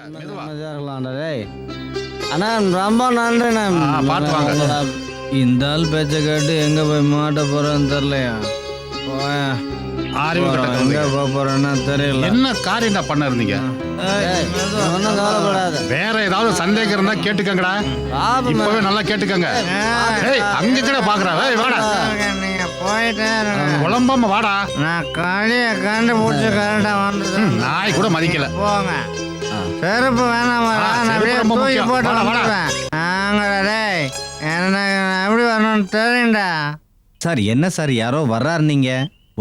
இருக்கலாம்டா டேய். அண்ணா ரொம்ப நன்றிண்ணா. பார்த்து வாங்க. இந்த ஆள் பேச்சை கேட்டு எங்க போய் மாட்ட போறேன்னு தெரியலையா? எங்க போக போறேன்னு தெரியல. என்ன காரியம் பண்ண இருந்தீங்க? ஒன்னும் கவலைப்படாத. வேற ஏதாவது சந்தேகம் இருந்தா கேட்டுக்கங்கடா. இப்பவே நல்லா கேட்டுக்கங்க. அங்க கூட பாக்குறா. வாடா, நீங்க போயிட்டே குழம்பாம வாடா. நான் களிய கண்டுபிடிச்சு கரெக்டா வந்து நாய் கூட மதிக்கல. போங்க. செருப்பு வேணாமா? தூக்கி போட்டு வந்துடுவேன். டேய், என்ன எப்படி வரணும்னு தெரியும்டா. சார் என்ன சார் யாரோ வர்றாரு, நீங்க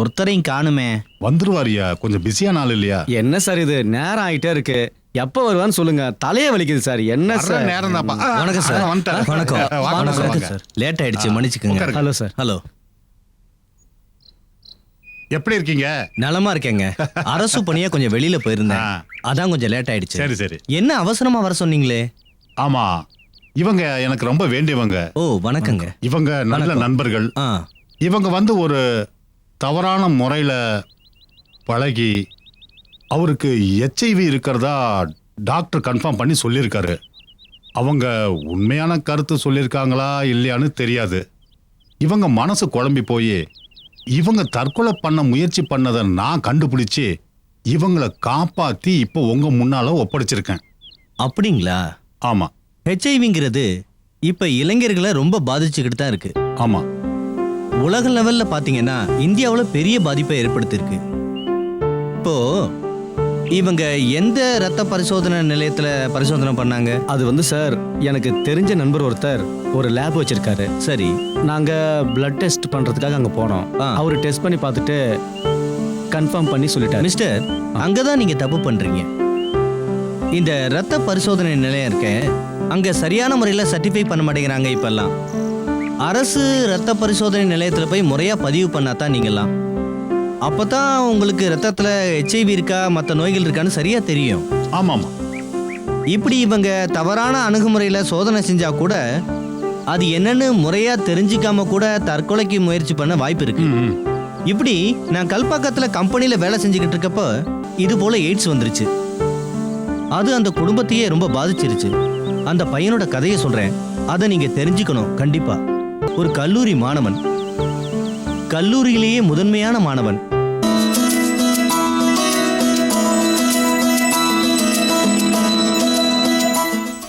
ஒருத்தரையும் காணுமே. வந்துருவாரியா? கொஞ்சம் பிஸியான ஆள் இல்லையா? என்ன சார் இது, நேரம் ஆயிட்டே இருக்கு. எப்ப வருவான்னு சொல்லுங்க, தலையே வலிக்குது சார். என்ன சார் நேரம் தான்ப்பா. வணக்கம் சார். வணக்கம். வணக்கம் சார், லேட் ஆயிடுச்சு, மன்னிச்சுக்கோங்க. Hello sir. ஹலோ, எப்படி இருக்கீங்க? நலமா இருக்கேங்க. அரசு பணியா கொஞ்சம் வெளியில போயிருந்தேன், அதான் கொஞ்சம் லேட் ஆயிடுச்சு. சரி சரி. என்ன அவசரமா வர சொன்னீங்களே? ஆமா, இவங்க எனக்கு ரொம்ப வேண்டியவங்க. ஓ வணக்கங்க. இவங்க நல்ல நண்பர்கள். இவங்க வந்து ஒரு தவறான முறையில பழகி அவருக்கு HIV இருக்கிறதா டாக்டர் கன்ஃபார்ம் பண்ணி சொல்லியிருக்காரு. அவங்க உண்மையான கருத்து சொல்லியிருக்காங்களா இல்லையான்னு தெரியாது. இவங்க மனசு குழம்பி போய் இவங்க தற்கொலை பண்ண முயற்சி பண்ணதை நான் கண்டுபிடிச்சி இவங்களை காப்பாத்தி இப்போ உங்க முன்னால ஒப்படைச்சிருக்கேன். அப்படிங்களா? ஆமா. HIVங்கிறது இப்ப இளைஞர்களை ரொம்ப பாதிச்சுக்கிட்டு தான் இருக்கு. ஆமா. உலக லெவல்ல பாத்தீங்கன்னா இந்தியாவில் பெரிய பாதிப்பை ஏற்படுத்தியிருக்கு. இப்போ இவங்க எந்த ரத்த பரிசோதனை நிலையத்துல பரிசோதனை பண்ணாங்க? அது வந்து சார், எனக்கு தெரிஞ்ச நண்பர் ஒருத்தர் ஒரு லேப் வச்சிருக்காரு. சரி, நாங்க பிளட் டெஸ்ட் பண்றதுக்காக அங்க போனோம். அவரு டெஸ்ட் பண்ணி பார்த்துட்டு கன்ஃபார்ம் பண்ணி சொல்லிட்டாரு. மிஸ்டர், அங்கதான் நீங்க தப்பு பண்றீங்க. இந்த ரத்த பரிசோதனை நிலையம் இருக்க, அங்க சரியான முறையில் சர்டிஃபை பண்ண மாட்டேங்கிறாங்க. இப்பெல்லாம் அரசு ரத்த பரிசோதனை நிலையத்தில் போய் முறையா பதிவு பண்ணாதான் நீங்கெல்லாம், அப்பதான் உங்களுக்கு ரத்தத்துல HIV இருக்கா மற்ற நோய்கள் இருக்கான்னு சரியா தெரியும். ஆமாமா. இப்படி இவங்க தவறான அணுகுமுறையில சோதனை செஞ்சா கூட அது என்னன்னு முறையா தெரிஞ்சுக்காம கூட தற்கொலைக்கு முயற்சி பண்ண வாய்ப்பு இருக்கு. இப்படி நான் கல்பாக்கத்துல கம்பெனில வேலை செஞ்சுக்கிட்டு இருக்கப்ப இது போல எய்ட்ஸ் வந்துருச்சு. அது அந்த குடும்பத்தையே ரொம்ப பாதிச்சிருச்சு. அந்த பையனோட கதையை சொல்றேன், அதை நீங்க தெரிஞ்சுக்கணும் கண்டிப்பா. ஒரு கல்லூரி மாணவன், கல்லூரியிலேயே முதன்மையான மாணவன்.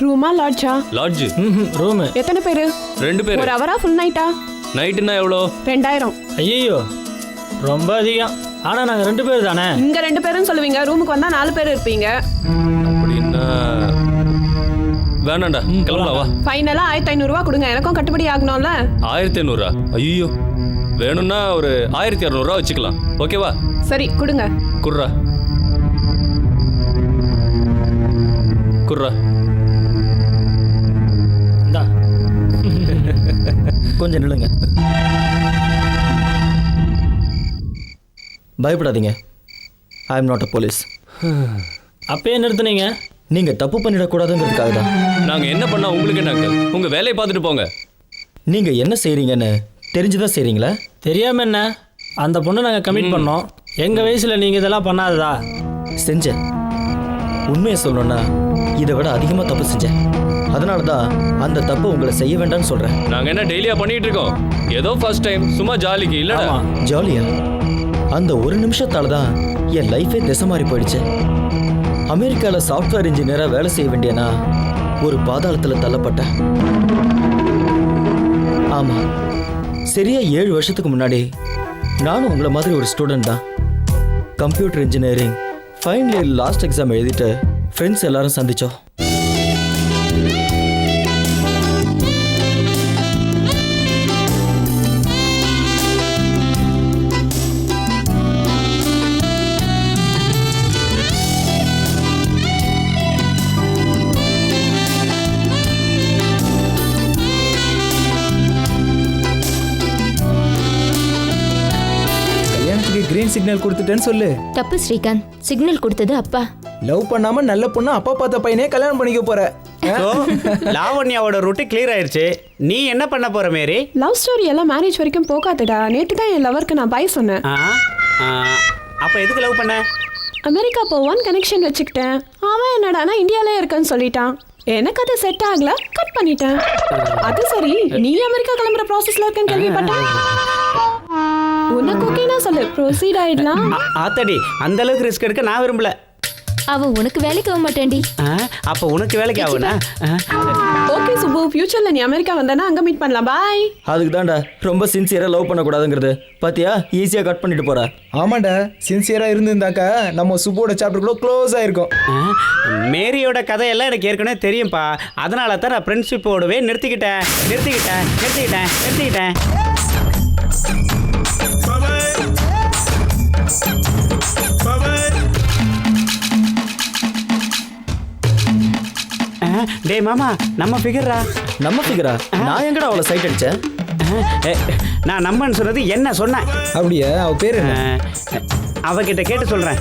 ரூமா லாட்ஜா? Lodge room. எத்தனை பேரு? 2 பேர். ஒரு அவரா ஃபுல் நைட்டா? நைட்டுனா எவ்வளோ? 2000. ஐயோ ரொம்ப அதிகம். ஆனா நாங்க 2 பேர் தானே. இங்க 2 பேரும் சொல்லுவீங்க, ரூமுக்கு வந்தா 4 பேர் இருப்பீங்க. அப்படின்னா வேணாண்டா, கிளம்பலாம் வா. ஃபைனலா 1500 ரூபா கொடுங்க, எனக்கும் கட்டுப்படி ஆகணும்ல. 1500? ஐயோ, வேணும்னா ஒரு 1200 ரூபா வச்சுக்கலாம். ஓகேவா? சரி கொடுங்க. குர்ரா குர்ரா. இந்தா கொஞ்சம் நில்லுங்க. பயப்படாதீங்க, I am not a police. அப்பயே நிறுத்துனீங்க, நீங்க தப்பு பண்ணிடக்கூடாதுங்கிறதுக்காக தான். நாங்க என்ன பண்ணா உங்களுக்கு என்ன அங்கிள்? உங்க வேலையை பார்த்துட்டு போங்க. நீங்க என்ன செய்றீங்கன்னு தெரிஞ்சுதான் செய்றீங்களா? தெரியாம என்ன? அந்த பொண்ணு நாங்க கமிட் பண்ணோம். எங்க வயசுல நீங்க இதெல்லாம் பண்ணாததா? செஞ்சேன். உண்மையை சொல்லணும்னா இதை விட அதிகமா தப்பு செஞ்சேன். அதனால தான் அந்த தப்பு உங்களை செய்ய வேண்டாம்னு சொல்றேன். நாங்க என்ன டெய்லியா பண்ணிட்டு இருக்கோம்? ஏதோ ஃபர்ஸ்ட் டைம் சும்மா ஜாலிக்கு இல்லடா. ஜாலியா? அந்த ஒரு நிமிஷத்தால தான் என் லைஃபே திசை மாறி போயிடுச்சு. அமெரிக்கால சாஃப்ட்வேர் இன்ஜினியரா வேலை செய்ய வேண்டியனா ஒரு பாதாளத்துல தள்ளப்பட்டேன். ஆமா, சரியா 7 வருஷத்துக்கு முன்னாடி நானும் உங்களை மாதிரி ஒரு ஸ்டூடெண்ட் தான். Computer engineering final year last exam எழுதிட்டு ஃப்ரெண்ட்ஸ் எல்லாரும் சந்திச்சோம். கிரீன் சிக்னல் கொடுத்துட்டேன்னு சொல்லு. தப்பு ஸ்ரீகாந்த், சிக்னல் கொடுத்தது அப்பா. லவ் பண்ணாம நல்ல பொண்ணு அப்பா பார்த்த பையனே கல்யாணம் பண்ணிக்க போற. லாவண்யாவோட ரூட் கிளியர் ஆயிருச்சு. நீ என்ன பண்ண போற மேரி? லவ் ஸ்டோரி எல்லாம் மேரேஜ் வரைக்கும் போகாதடா. நேத்து தான் என் லவருக்கு நான் பை சொன்னேன். அப்ப எதுக்கு லவ் பண்ண? அமெரிக்கா போவான்னு கனெக்ஷன் வச்சுக்கிட்டேன். அவன் என்னடானா இந்தியாலே இருக்கேன்னு சொல்லிட்டான். எனக்கு அது செட் ஆகல, கட் பண்ணிட்டேன். அது சரி, நீ அமெரிக்கா கிளம்புற ப்ராசஸ்ல இருக்கேன்னு கேள்விப்பட்டேன். உனக்கு ஓகேனா சொல்லு, ப்ரொசீட் ஆயிடலாம். ஆத்தாடி அந்த அளவுக்கு ரிஸ்க் எடுக்க நான் விரும்பல. அவ உனக்கு வேலைக்கு ஆக மாட்டான்டி. அப்ப உனக்கு வேலைக்கு ஆகுனா? ஓகே சுப்பு, ஃபியூச்சர்ல நீ அமெரிக்கா வந்தனா அங்க மீட் பண்ணலாம். பாய். அதுக்கு தான்டா ரொம்ப சின்சியரா லவ் பண்ணக்கூடாதுங்கிறது. பாத்தியா, ஈஸியா கட் பண்ணிட்டு போற. ஆமாண்டா, சின்சியரா இருந்திருந்தாக்கா நம்ம சுப்போட சாப்டருக்குள்ள க்ளோஸ் ஆயிருக்கும். மேரியோட கதையெல்லாம் எனக்கு ஏற்கனவே தெரியும்ப்பா. அதனால தான் நான் ஃப்ரெண்ட்ஷிப்போடவே நிறுத்திக்கிட்டேன். டேய் மாமா, நம்ம ஃபிகரா? நான் எங்கடா அவளை சைட் அடிச்சேன்? நான் நம்மன்னு சொன்னது என்ன சொன்னேன்? அப்படியா? அவ பேர் என்ன? அவகிட்ட கேட்டு சொல்றேன்.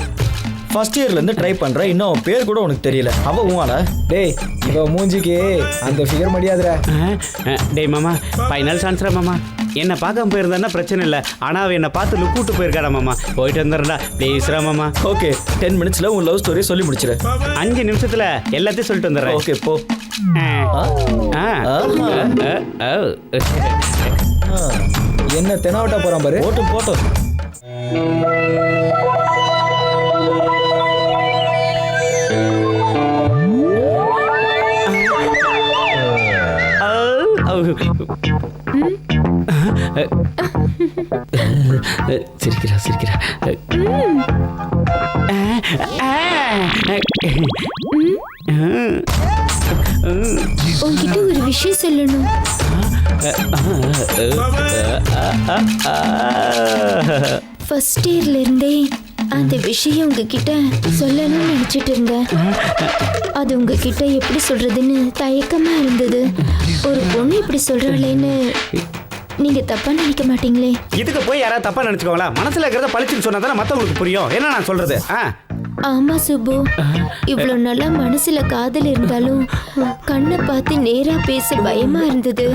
ஃபர்ஸ்ட் இயர்ல இருந்து ட்ரை பண்றேன், இன்னும் அவன் பேர் கூட உனக்கு தெரியல. அவ உங்களா? டேய், இவ மூஞ்சிக்கு அந்த ஃபிகர் முடியாதுடா. டேய் மாமா, ஃபைனல் சான்ஸ்ரா மாமா. என்னை பார்க்காம போயிருந்தான்னா பிரச்சனை இல்லை. ஆனால் அவன் என்னை பார்த்து லுக் விட்டு போயிருக்காடா மாமா. போயிட்டு வந்துடுறா ப்ளீஸ்ரா மாமா. ஓகே, 10 மினிட்ஸ்ல உன் லவ் ஸ்டோரி சொல்லி முடிச்சிரு. 5 நிமிஷத்துல எல்லாத்தையும் சொல்லிட்டு வந்துடுறேன். ஓகே போ. என்ன தெனாவட்டா போறான் பாரு. போட்டோம். சிரிக்கிறா. உன்கிட்ட ஒரு விஷயம் சொல்லணும். ஃபர்ஸ்ட் இயர்ல இருந்தே அந்த விஷயம் உங்ககிட்ட சொல்லணும்னு நினைச்சிட்டு இருந்தேன். அது உங்ககிட்ட எப்படி சொல்றதுன்னு தயக்கமா இருந்தது. ஒரு பொண்ணு இப்படி சொல்றாளேன்னு நீங்க தப்பா நினைக்க மாட்டீங்களே? இதுக்கு போய் யாராவது தப்பா நினைச்சுக்கோங்களா? மனசுல இருக்கிறத பழிச்சுன்னு சொன்னா தானே மத்தவங்களுக்கு புரியும். என்ன நான் சொல்றது? ஆமா சுப்பு, இவ்வளவு நல்லா மனசுல காதல் இருந்தாலும் கண்ணை பார்த்து நேரா பேச பயமா இருந்தது.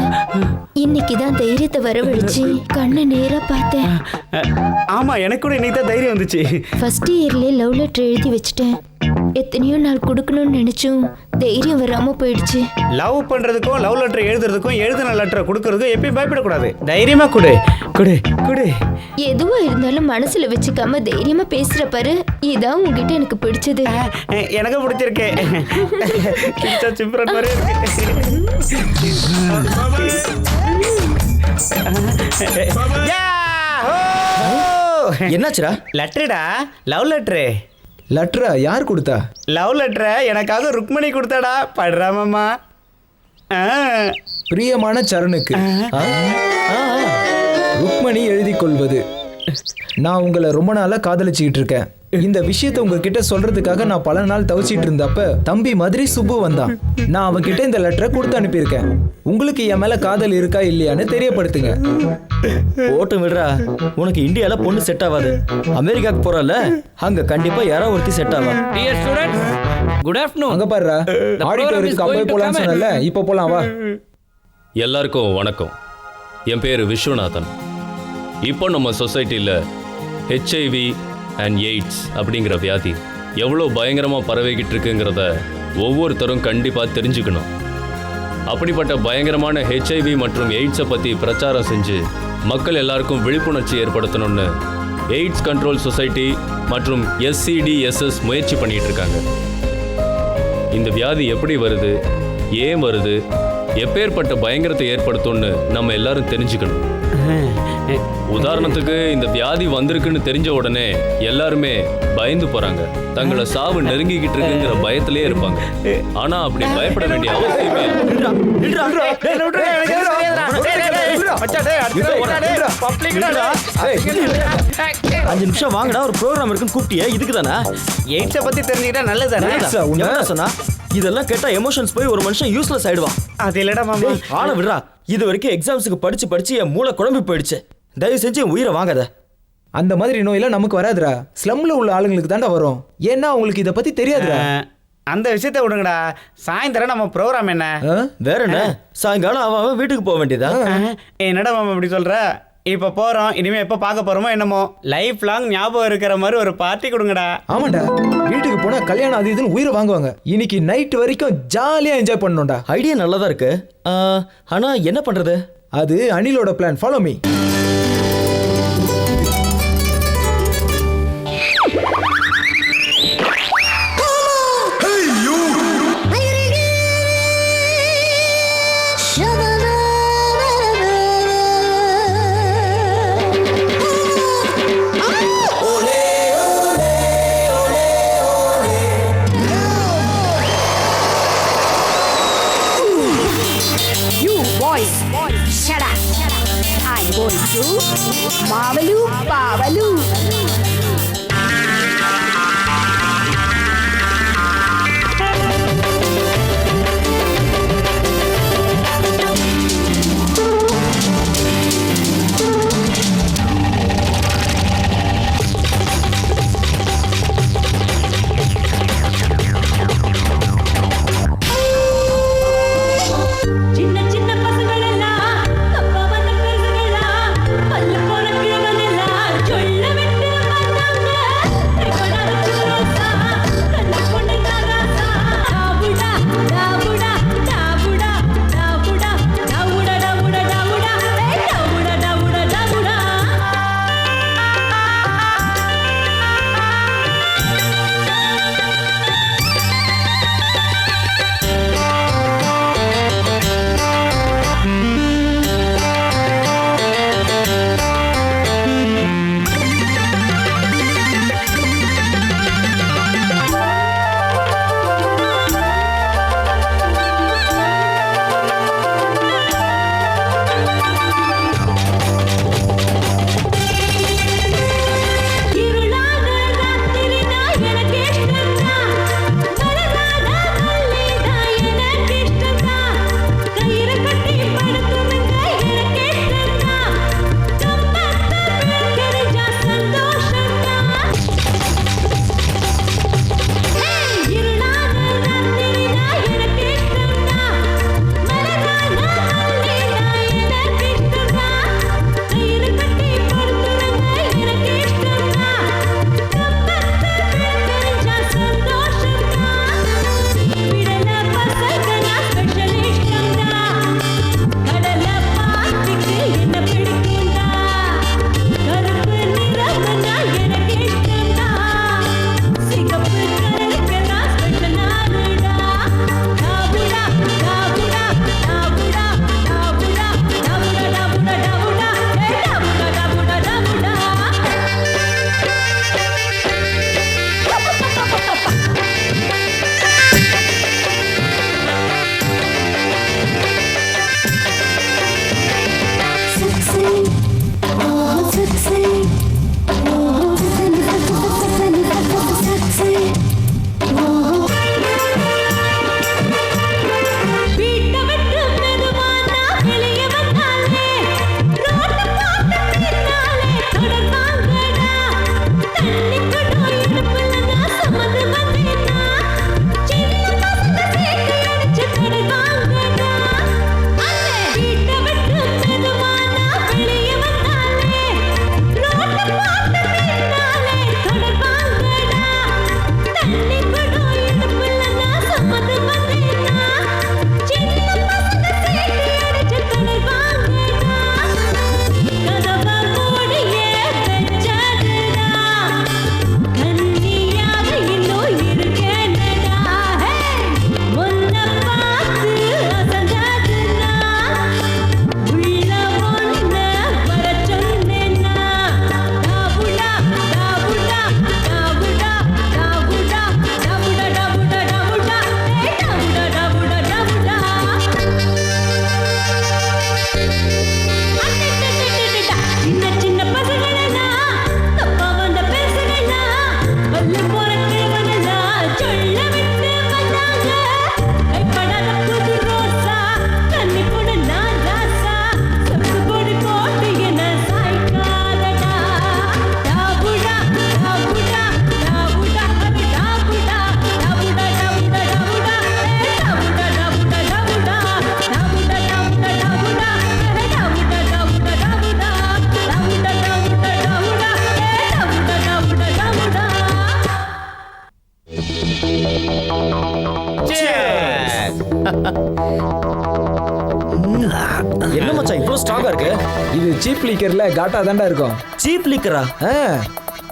இன்னைக்குதான் தைரியத்தை வரவழைச்சு கண்ணை நேரா பார்த்தேன். ஆமா, எனக்கு கூட இன்னைக்கு தான் தைரியம் வந்துச்சு. ஃபர்ஸ்ட் இயர்லயே லவ் லெட்டர் எழுதி வச்சுட்டேன். எத்தனையோ நாள் கொடுக்கணும்னு நினைச்சும் தைரியம் வராம போயிடுச்சு. லவ் பண்றதுக்கும் லவ் லெட்டர் எழுதுறதுக்கும் எழுதின லெட்டரை கொடுக்கறதுக்கும் எப்பயும் பயப்படக்கூடாது. தைரியமா கொடு. எதுவா இருந்தாலும் மனசுல வச்சுக்காம தைரியமா பேசுற பாரு, இதான் உங்ககிட்ட எனக்கு பிடிச்சது. எனக்கு பிடிச்சிருக்கு. சிம்ரன் மாதிரி இருக்கு. என்னாச்சுடா? லெட்டர்டா, லவ் லெட்டரு. லெட்டரா? யார் கொடுத்தா? லவ் லெட்டரை எனக்காக ருக்மணி கொடுத்தாடா. படுறாமம்மா. பிரியமான சரணுக்கு ருக்மணி எழுதி கொள்வது. நான் உங்களை ரொம்ப நாளா காதலிச்சுக்கிட்டு இருக்கேன். இந்த விஷயத்தை உங்ககிட்ட சொல்றதுக்காக நான் பல நாள் தவிச்சிட்டு இருந்தப்ப தம்பி மாதிரி சுப்பு வந்தான். நான் அவன்கிட்ட இந்த லெட்டரை கொடுத்து அனுப்பியிருக்கேன். உங்களுக்கு என் மேல காதல் இருக்கா இல்லையான்னு தெரியப்படுத்துங்க. போட்டு விடுறா. உனக்கு இந்தியால பொண்ணு செட் ஆகாது. அமெரிக்காக்கு போறல, அங்க கண்டிப்பா யாரோ ஒருத்தி செட் ஆவா. Dear students, good afternoon. அங்க பாருடா, ஆடிட்டோரியத்துக்கு அப்பவே போலாம்னு சொன்னல, இப்போ போலாம் வா. எல்லாருக்கும் வணக்கம். என் பேர் விஸ்வநாதன். இப்போ நம்ம சொசைட்டியில் HIV அண்ட் எய்ட்ஸ் அப்படிங்கிற வியாதி எவ்வளோ பயங்கரமாக பரவிக்கிட்டு இருக்குங்கிறத ஒவ்வொருத்தரும் கண்டிப்பாக தெரிஞ்சுக்கணும். அப்படிப்பட்ட பயங்கரமான HIV மற்றும் எய்ட்ஸை பற்றி பிரச்சாரம் செஞ்சு மக்கள் எல்லாருக்கும் விழிப்புணர்ச்சி ஏற்படுத்தணும்னு எய்ட்ஸ் கண்ட்ரோல் சொசைட்டி மற்றும் SCDSS முயற்சி பண்ணிட்டு இருக்காங்க. இந்த வியாதி எப்படி வருது, ஏன் வருது, எப்பேற்பட்ட பயங்கரத்தை ஏற்படுத்தும்னு நம்ம எல்லாரும் தெரிஞ்சுக்கணும். உதாரணத்துக்கு, இந்த வியாதி வந்திருக்குன்னு தெரிஞ்ச உடனே எல்லாருமே பயந்து போறாங்க. தங்களை சாவு நெருங்கிக்கிட்டு இருக்குங்கிற பயத்திலே இருப்பாங்க. ஆனா அப்படி பயப்பட வேண்டிய அவசியமே இல்லை. 5 நிமிஷம் வாங்கடா, ஒரு ப்ரோக்ராம் இருக்குன்னு கூப்பிட்டியே, இதுக்கு தானே? எய்ட்ஸை பத்தி தெரிஞ்சுக்கிட்டா நல்லதானே? சொன்னா இதெல்லாம் கேட்டா எமோஷன்ஸ் போய் ஒரு மனுஷன் யூஸ்லெஸ் ஆயிடுவான். அது இல்லடா மாமா. ஆனா விடுறா, இது வரைக்கும் எக்ஸாம்ஸுக்கு படிச்சு என் மூளை குழம்பி போயிடுச்சு. தயவு செஞ்சு என் உயிரை வாங்காத. அந்த மாதிரி நோயெல்லாம் நமக்கு வராதுடா. ஸ்லம்ல உள்ள ஆளுங்களுக்கு தாண்டா வரும். ஏன்னா அவங்களுக்கு இதை பத்தி தெரியாதுடா. அந்த விஷயத்தை விடுங்கடா. சாயந்தரம் நம்ம ப்ரோக்ராம் என்ன? வேற என்ன? சாயங்காலம் அவன் வீட்டுக்கு போக வேண்டியதா? என்னடா மாமா இப்படி சொல்ற? இப்போ போகிறோம், இனிமேல் எப்போ பார்க்க போகிறோமோ என்னமோ லைஃப் லாங் ஞாபகம் இருக்கிற மாதிரி ஒரு பார்ட்டி கொடுங்கடா. ஆமாண்டா, வீட்டுக்கு போனா கல்யாணம் அது இதுன்னு உயிரை வாங்குவாங்க. இன்னைக்கு நைட் வரைக்கும் ஜாலியா என்ஜாய் பண்ணணும்டா. ஐடியா நல்லா தான் இருக்கு. ஆனா என்ன பண்றது? அது அனிலோட plan. Follow me. Shut up. I'm going to Babaloo Babaloo. சொல்ல விட்டு என்ன மச்சான் இவ்வளவு ஸ்ட்ராங்கா இருக்கு? இது சீப் லிக்கர்ல காட்டா தாண்டா இருக்கும். சீப் லிக்கரா?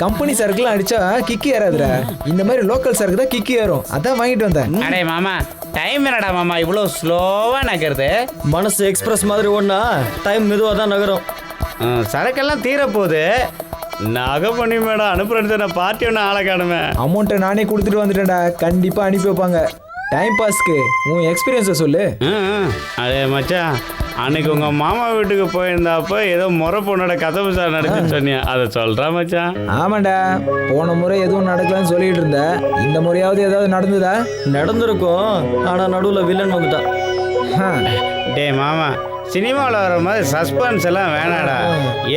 கம்பெனி சரக்குலாம் அடிச்சா கிக்கி ஏறாதுடா. இந்த மாதிரி லோக்கல் சரக்கு தான் கிக்கி ஏறும். அதான் வாங்கிட்டு வந்தேன். அடே மாமா, டைம் என்னடா மாமா இவ்வளோ ஸ்லோவா நகருது? மனசு எக்ஸ்பிரஸ் மாதிரி ஒண்ணா டைம் மெதுவா தான் நகரும். சரக்கெல்லாம் தீரப்போகுது. நகை பண்ணி மேடம் அனுப்புறது நான் பார்ட்டி ஒன்று ஆளை காணுமே. அமௌண்ட்டை நானே கொடுத்துட்டு வந்துட்டேன்டா. கண்டிப்பா அனுப்பி வைப்பாங்க. டைம் பாஸ்க்கு உன் எக்ஸ்பீரியன்ஸை சொல்லு. அதே மச்சான், அன்னைக்கு உங்க மாமா வீட்டுக்கு போயிருந்தாப்ப ஏதோ முறை பொண்ணோட கதை புசார் நடக்குன்னு சொன்னியா, அதை சொல்றா மச்சான்? ஆமாண்டா, போன முறை எதுவும் நடக்கலன்னு சொல்லிட்டு இருந்த. இந்த முறையாவது ஏதாவது நடந்ததா? நடந்திருக்கும், ஆனா நடுவுல வில்லன் வந்துட்டான். டே மாமா, சினிமாவில் வர மாதிரி சஸ்பென்ஸ் எல்லாம் வேணாடா.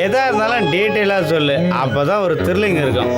எதா இருந்தாலும் டீட்டெயிலாக சொல்லு, அப்போதான் ஒரு த்ரில்லிங் இருக்கும்.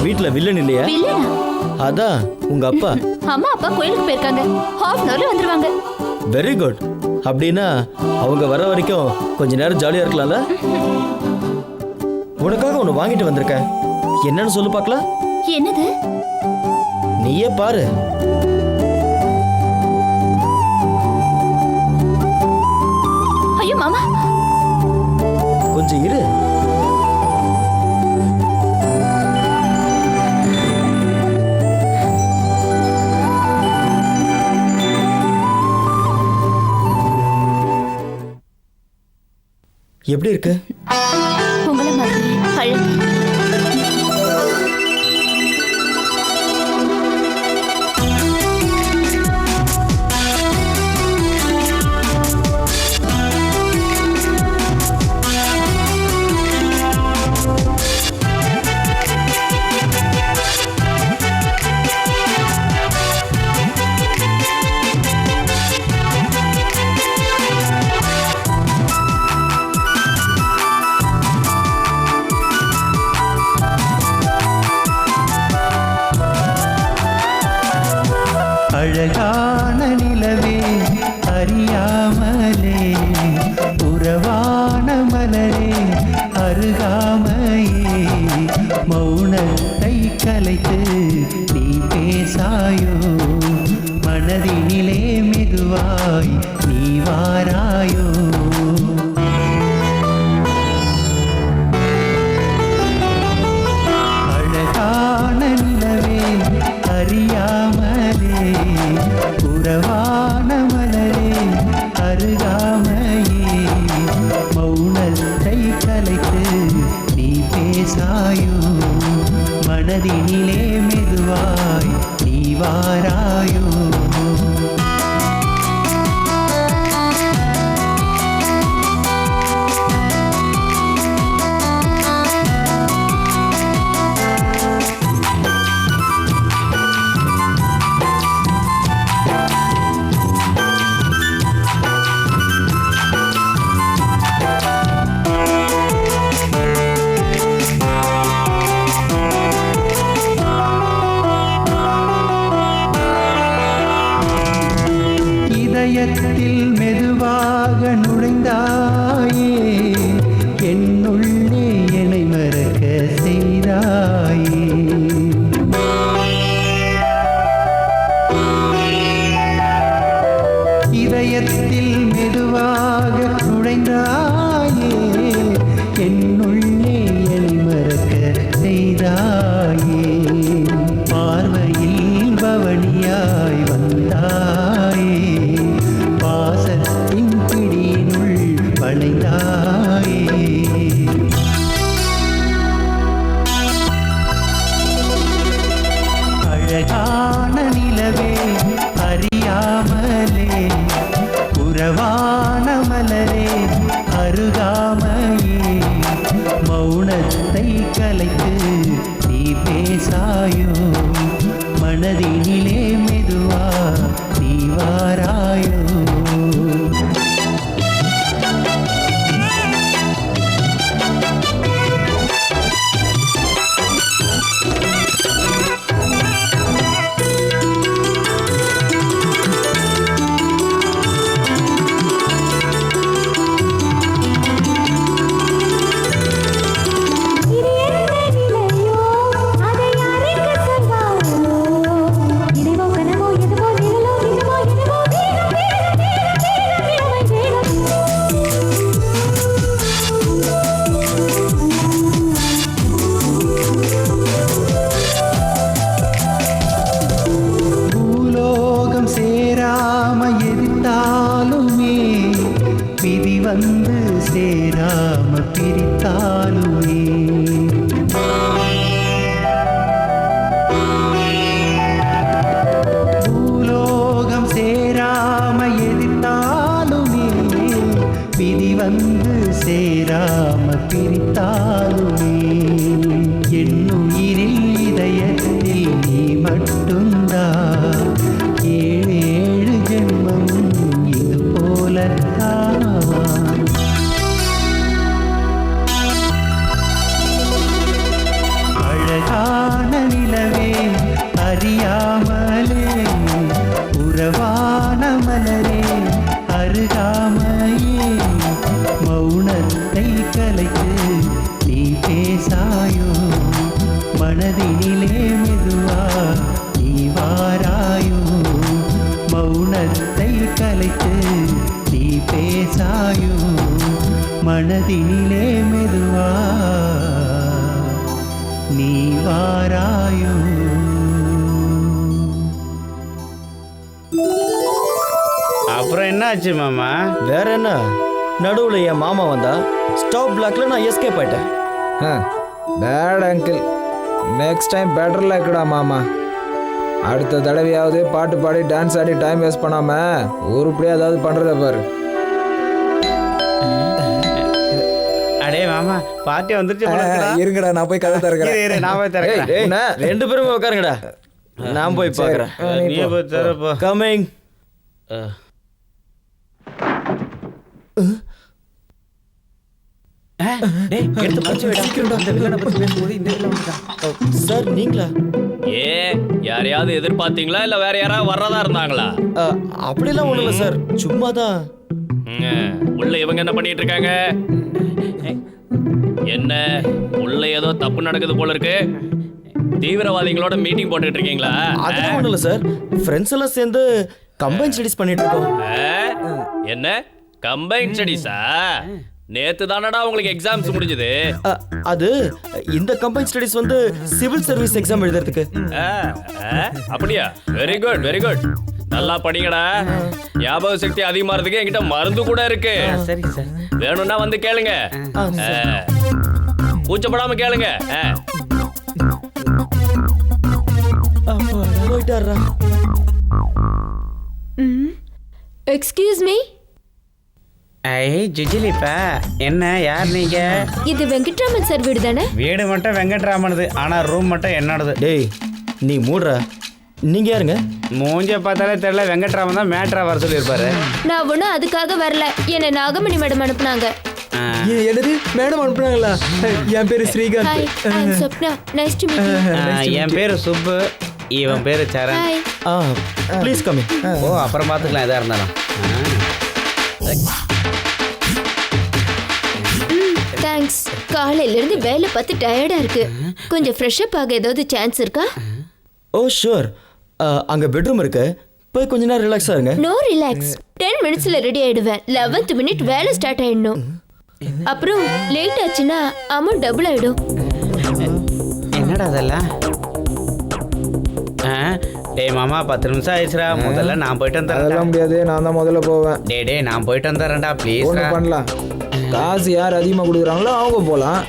வீட்ல வில்லன் இல்லையா? வில்லனா? அதான் உங்க அப்பா. அம்மா அப்பா கோயிலுக்கு போயிருக்காங்க. ஹாஃப் அன் ஹவர்ல வந்துருவாங்க. Very good. அப்படின்னா அவங்க வர வரைக்கும் கொஞ்ச நேரம் ஜாலியா இருக்கலாம்ல? உனக்காக ஒன்று வாங்கிட்டு வந்திருக்கேன். என்னன்னு சொல்லு பார்க்கலாம். என்னது? நீயே பாரு. ஐயோ மாமா, கொஞ்சம் இரு. எப்படி இருக்கு? உங்களை மாதிரி அழகு. அழகான நிலவே அறியாமலே, உறவான மலரே அருகாமையே, மௌனத்தை கலைத்து நீ பேசாயோ, மனதினிலே மெதுவாய் நீ வாராயோ. அழகான நிலவே அறியாமலே, உறவான மலரே அருகாமையே, மௌனத்தை கலைத்து நீ பேசாயோ, மனதினிலே மெதுவாய் நீ வாராயோ. இதயத்தில் மெதுவாக நுழைந்தாயே, என்னுள்ளே என்னை மறக்க செய்தாயே. இதயத்தில் மெதுவாக நுழைந்தாயே, என்னுள்ளே என்னை மறக்க செய்தாயே. பார்வையில் பவனியாய் வந்தாயே, பாசத்தின் பிடியினுள் வளைந்தாயே. அழகான நிலவே அறியாமலே உறவான மலரே அருகாமையே மௌனத்தை கலைத்து நீ பேசாயோ மனதினிலே மெதுவா நீ வாராயோ வந்து சேராம பிரித்தாலுமே பூலோகம் சேராம எதிர்த்தாலுமே விதி வந்து சேராம பிரித்தாலுமே என்னுயிரில் இதயத்தில் நீ மட்டும்தான் ஏழு ஏழு ஜென்மம் இது போலத்தான் அழகான நிலவே அறியாமலே உறவான மலரே அருகாமையே மௌனத்தை கலைத்து நீ பேசாயோ மனதினிலே மெதுவா நீ வாராயோ மௌனத்தை கலைத்து நீ பேசாயோ மனதினிலே மெதுவா நீ வாராயோ அப்புறம் என்ன ஆச்சு மாமா? வேற என்ன, நடுவுல என் மாமா வந்தா ஸ்டாப் பிளாக்ல நான் எஸ்கேப் ஆயிட்டேன். Bad uncle, next time better லக்டா மாமா. அடுத்த தடவையாவது பாட்டு பாடி டான்ஸ் ஆடி டைம் வேஸ்ட் பண்ணாம உருப்படியா ஏதாவது பண்றத பாரு. அடே மாமா, பார்ட்டி வந்துருச்சு. இருங்கடா, நான் போய் கதை திறக்கிறேன். நான் போய் திறக்கிறேன். ரெண்டு பேரும் உட்காருங்கடா, நான் போய் பாக்குறேன். நீ போய் திறப்போ. கமிங். சார் நீங்களா? யாரையாவது எதிர்பார்த்தீங்களா இல்ல வேற யாராவது வர்றதா இருந்தாங்களா? அப்படிலாம் ஒண்ணும் இல்ல சார், சும்மாதான். உள்ள இவங்க என்ன பண்ணிட்டு இருக்காங்க? என்ன உள்ள ஏதோ தப்பு நடக்குது போல இருக்கு. தீவிரவாதிகளோட மீட்டிங் போட்டுட்டு இருக்கீங்களா? அதெல்லாம் ஒண்ணும் இல்ல சார், ஃப்ரெண்ட்ஸ் எல்லாம் சேர்ந்து கம்பைன் ஸ்டடிஸ் பண்ணிட்டு இருக்கோம். என்ன கம்பைன் ஸ்டடிஸா? நேத்து தானடா உங்களுக்கு எக்ஸாம்ஸ் முடிஞ்சது. அது இந்த கம்பைன் ஸ்டடிஸ் வந்து சிவில் சர்வீஸ் எக்ஸாம் எழுதுறதுக்கு. அப்படியா? வெரி குட் வெரி குட், நல்லா படிங்கடா. ஞாபக சக்தி அதிகமாறதுக்கு என்கிட்ட மருந்து கூட இருக்கு. சரி சார், வேணும்னா வந்து கேளுங்க, கூச்சப்படாம கேளுங்க. போயிட்டாரா? Excuse me. ஐ ஜுஜிலிப்பா, என்ன யார் நீங்க? இது வெங்கட்ராமன் சார் வீடு தானே? வீடு மட்டும் வெங்கட்ராமனது, ஆனா ரூம் மட்டும் என்னோடது. டேய் நீ மூடுறா. நீங்க யாருங்க? மூஞ்ச பார்த்தாலே தெரியல, வெங்கட்ராமன் தான் மேட்ரா வர சொல்லியிருப்பாரு. நான் ஒன்றும் அதுக்காக வரல, என்னை நாகமணி மேடம் அனுப்புனாங்க. என்னது மேடம் அனுப்புனாங்களா? என் பேரு Srikanth. Hi, I am Swapna. Nice to meet you. என் பேரு சுப்பு, இவன் பேரு Saran. Hi. Please come. Oh அப்புறம் பார்த்துக்கலாம் எதா இருந்தாலும். தேங்க்ஸ். காலையில இருந்து வேலை பார்த்து டயர்டா இருக்கு. கொஞ்சம் ஃப்ரெஷ் அப் ஆக ஏதாவது சான்ஸ் இருக்கா? ஓ ஷூர், அங்க பெட்ரூம் இருக்கு, போய் கொஞ்ச நேரம் ரிலாக்ஸா இருங்க. நோ ரிலாக்ஸ், 10 மினிட்ஸ்ல ரெடி ஆயிடுவேன். 11th மினிட் வேலை ஸ்டார்ட் ஆயிடணும். அப்புறம் லேட் ஆச்சுன்னா அமௌண்ட் டபுள் ஆயிடும். என்னடா அதெல்லாம்? டேய் மாமா, 10 நிமிஷம் ஆயிடுச்சுடா, முதல்ல நான் போயிட்டு வந்துடுறேன். அதெல்லாம் முடியாது, நான் தான் முதல்ல போவேன். டேய் நான் போயிட்டு வந்துடுறேன்டா ப்ளீஸ். ஒன்று பண்ணலாம், காசு யார் அதிகமாக கொடுக்குறாங்களோ அவங்க போகலாம்.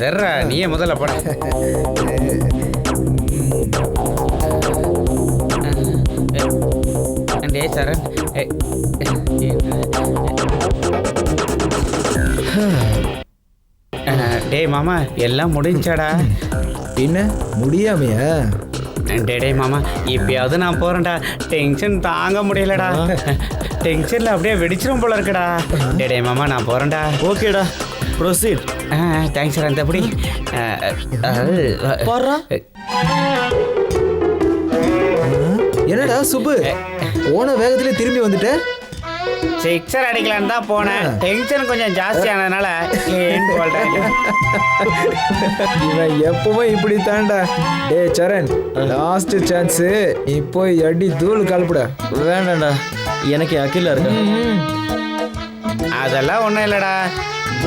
சரிடா, நீயே முதல்ல போட. டே சரண், டேய் மாமா எல்லாம் முடிஞ்சாடா? என்ன முடியாமையா? டே மாமா இப்பயாவது நான் போறேன்டா, டென்ஷன் தாங்க முடியலடா. டென்ஷன்ல அப்படியே வெடிச்சிரும் போல இருக்குடா. டே மாமா நான் போறேன்டா. ஓகேடா, ப்ரொசீட். Thanks sir. அந்த எப்படி பாருடா. என்னடா சுப்பு, போன வேகத்துல திரும்பி வந்துட்ட? சிக்ஸர் அடிக்கலான்னு தான் போனேன். டென்ஷன் கொஞ்சம் ஜாஸ்தி ஆனதுனால இவன் எப்பவும் இப்படி தாண்டா. டே சரண், லாஸ்ட் சான்ஸ், நீ போய் அடி தூள் கலப்புட. வேண்டாம்டா, எனக்கு அகிலா இருக்கா. அதெல்லாம் ஒன்றும் இல்லைடா,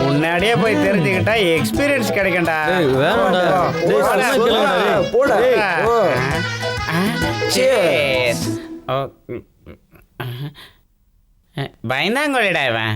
முன்னாடியே போய் தெரிஞ்சுக்கிட்டா எக்ஸ்பீரியன்ஸ் கிடைக்கும்டா. வேண்டாம்டா. போடா. பயந்தாங்கோலிடா இவன்.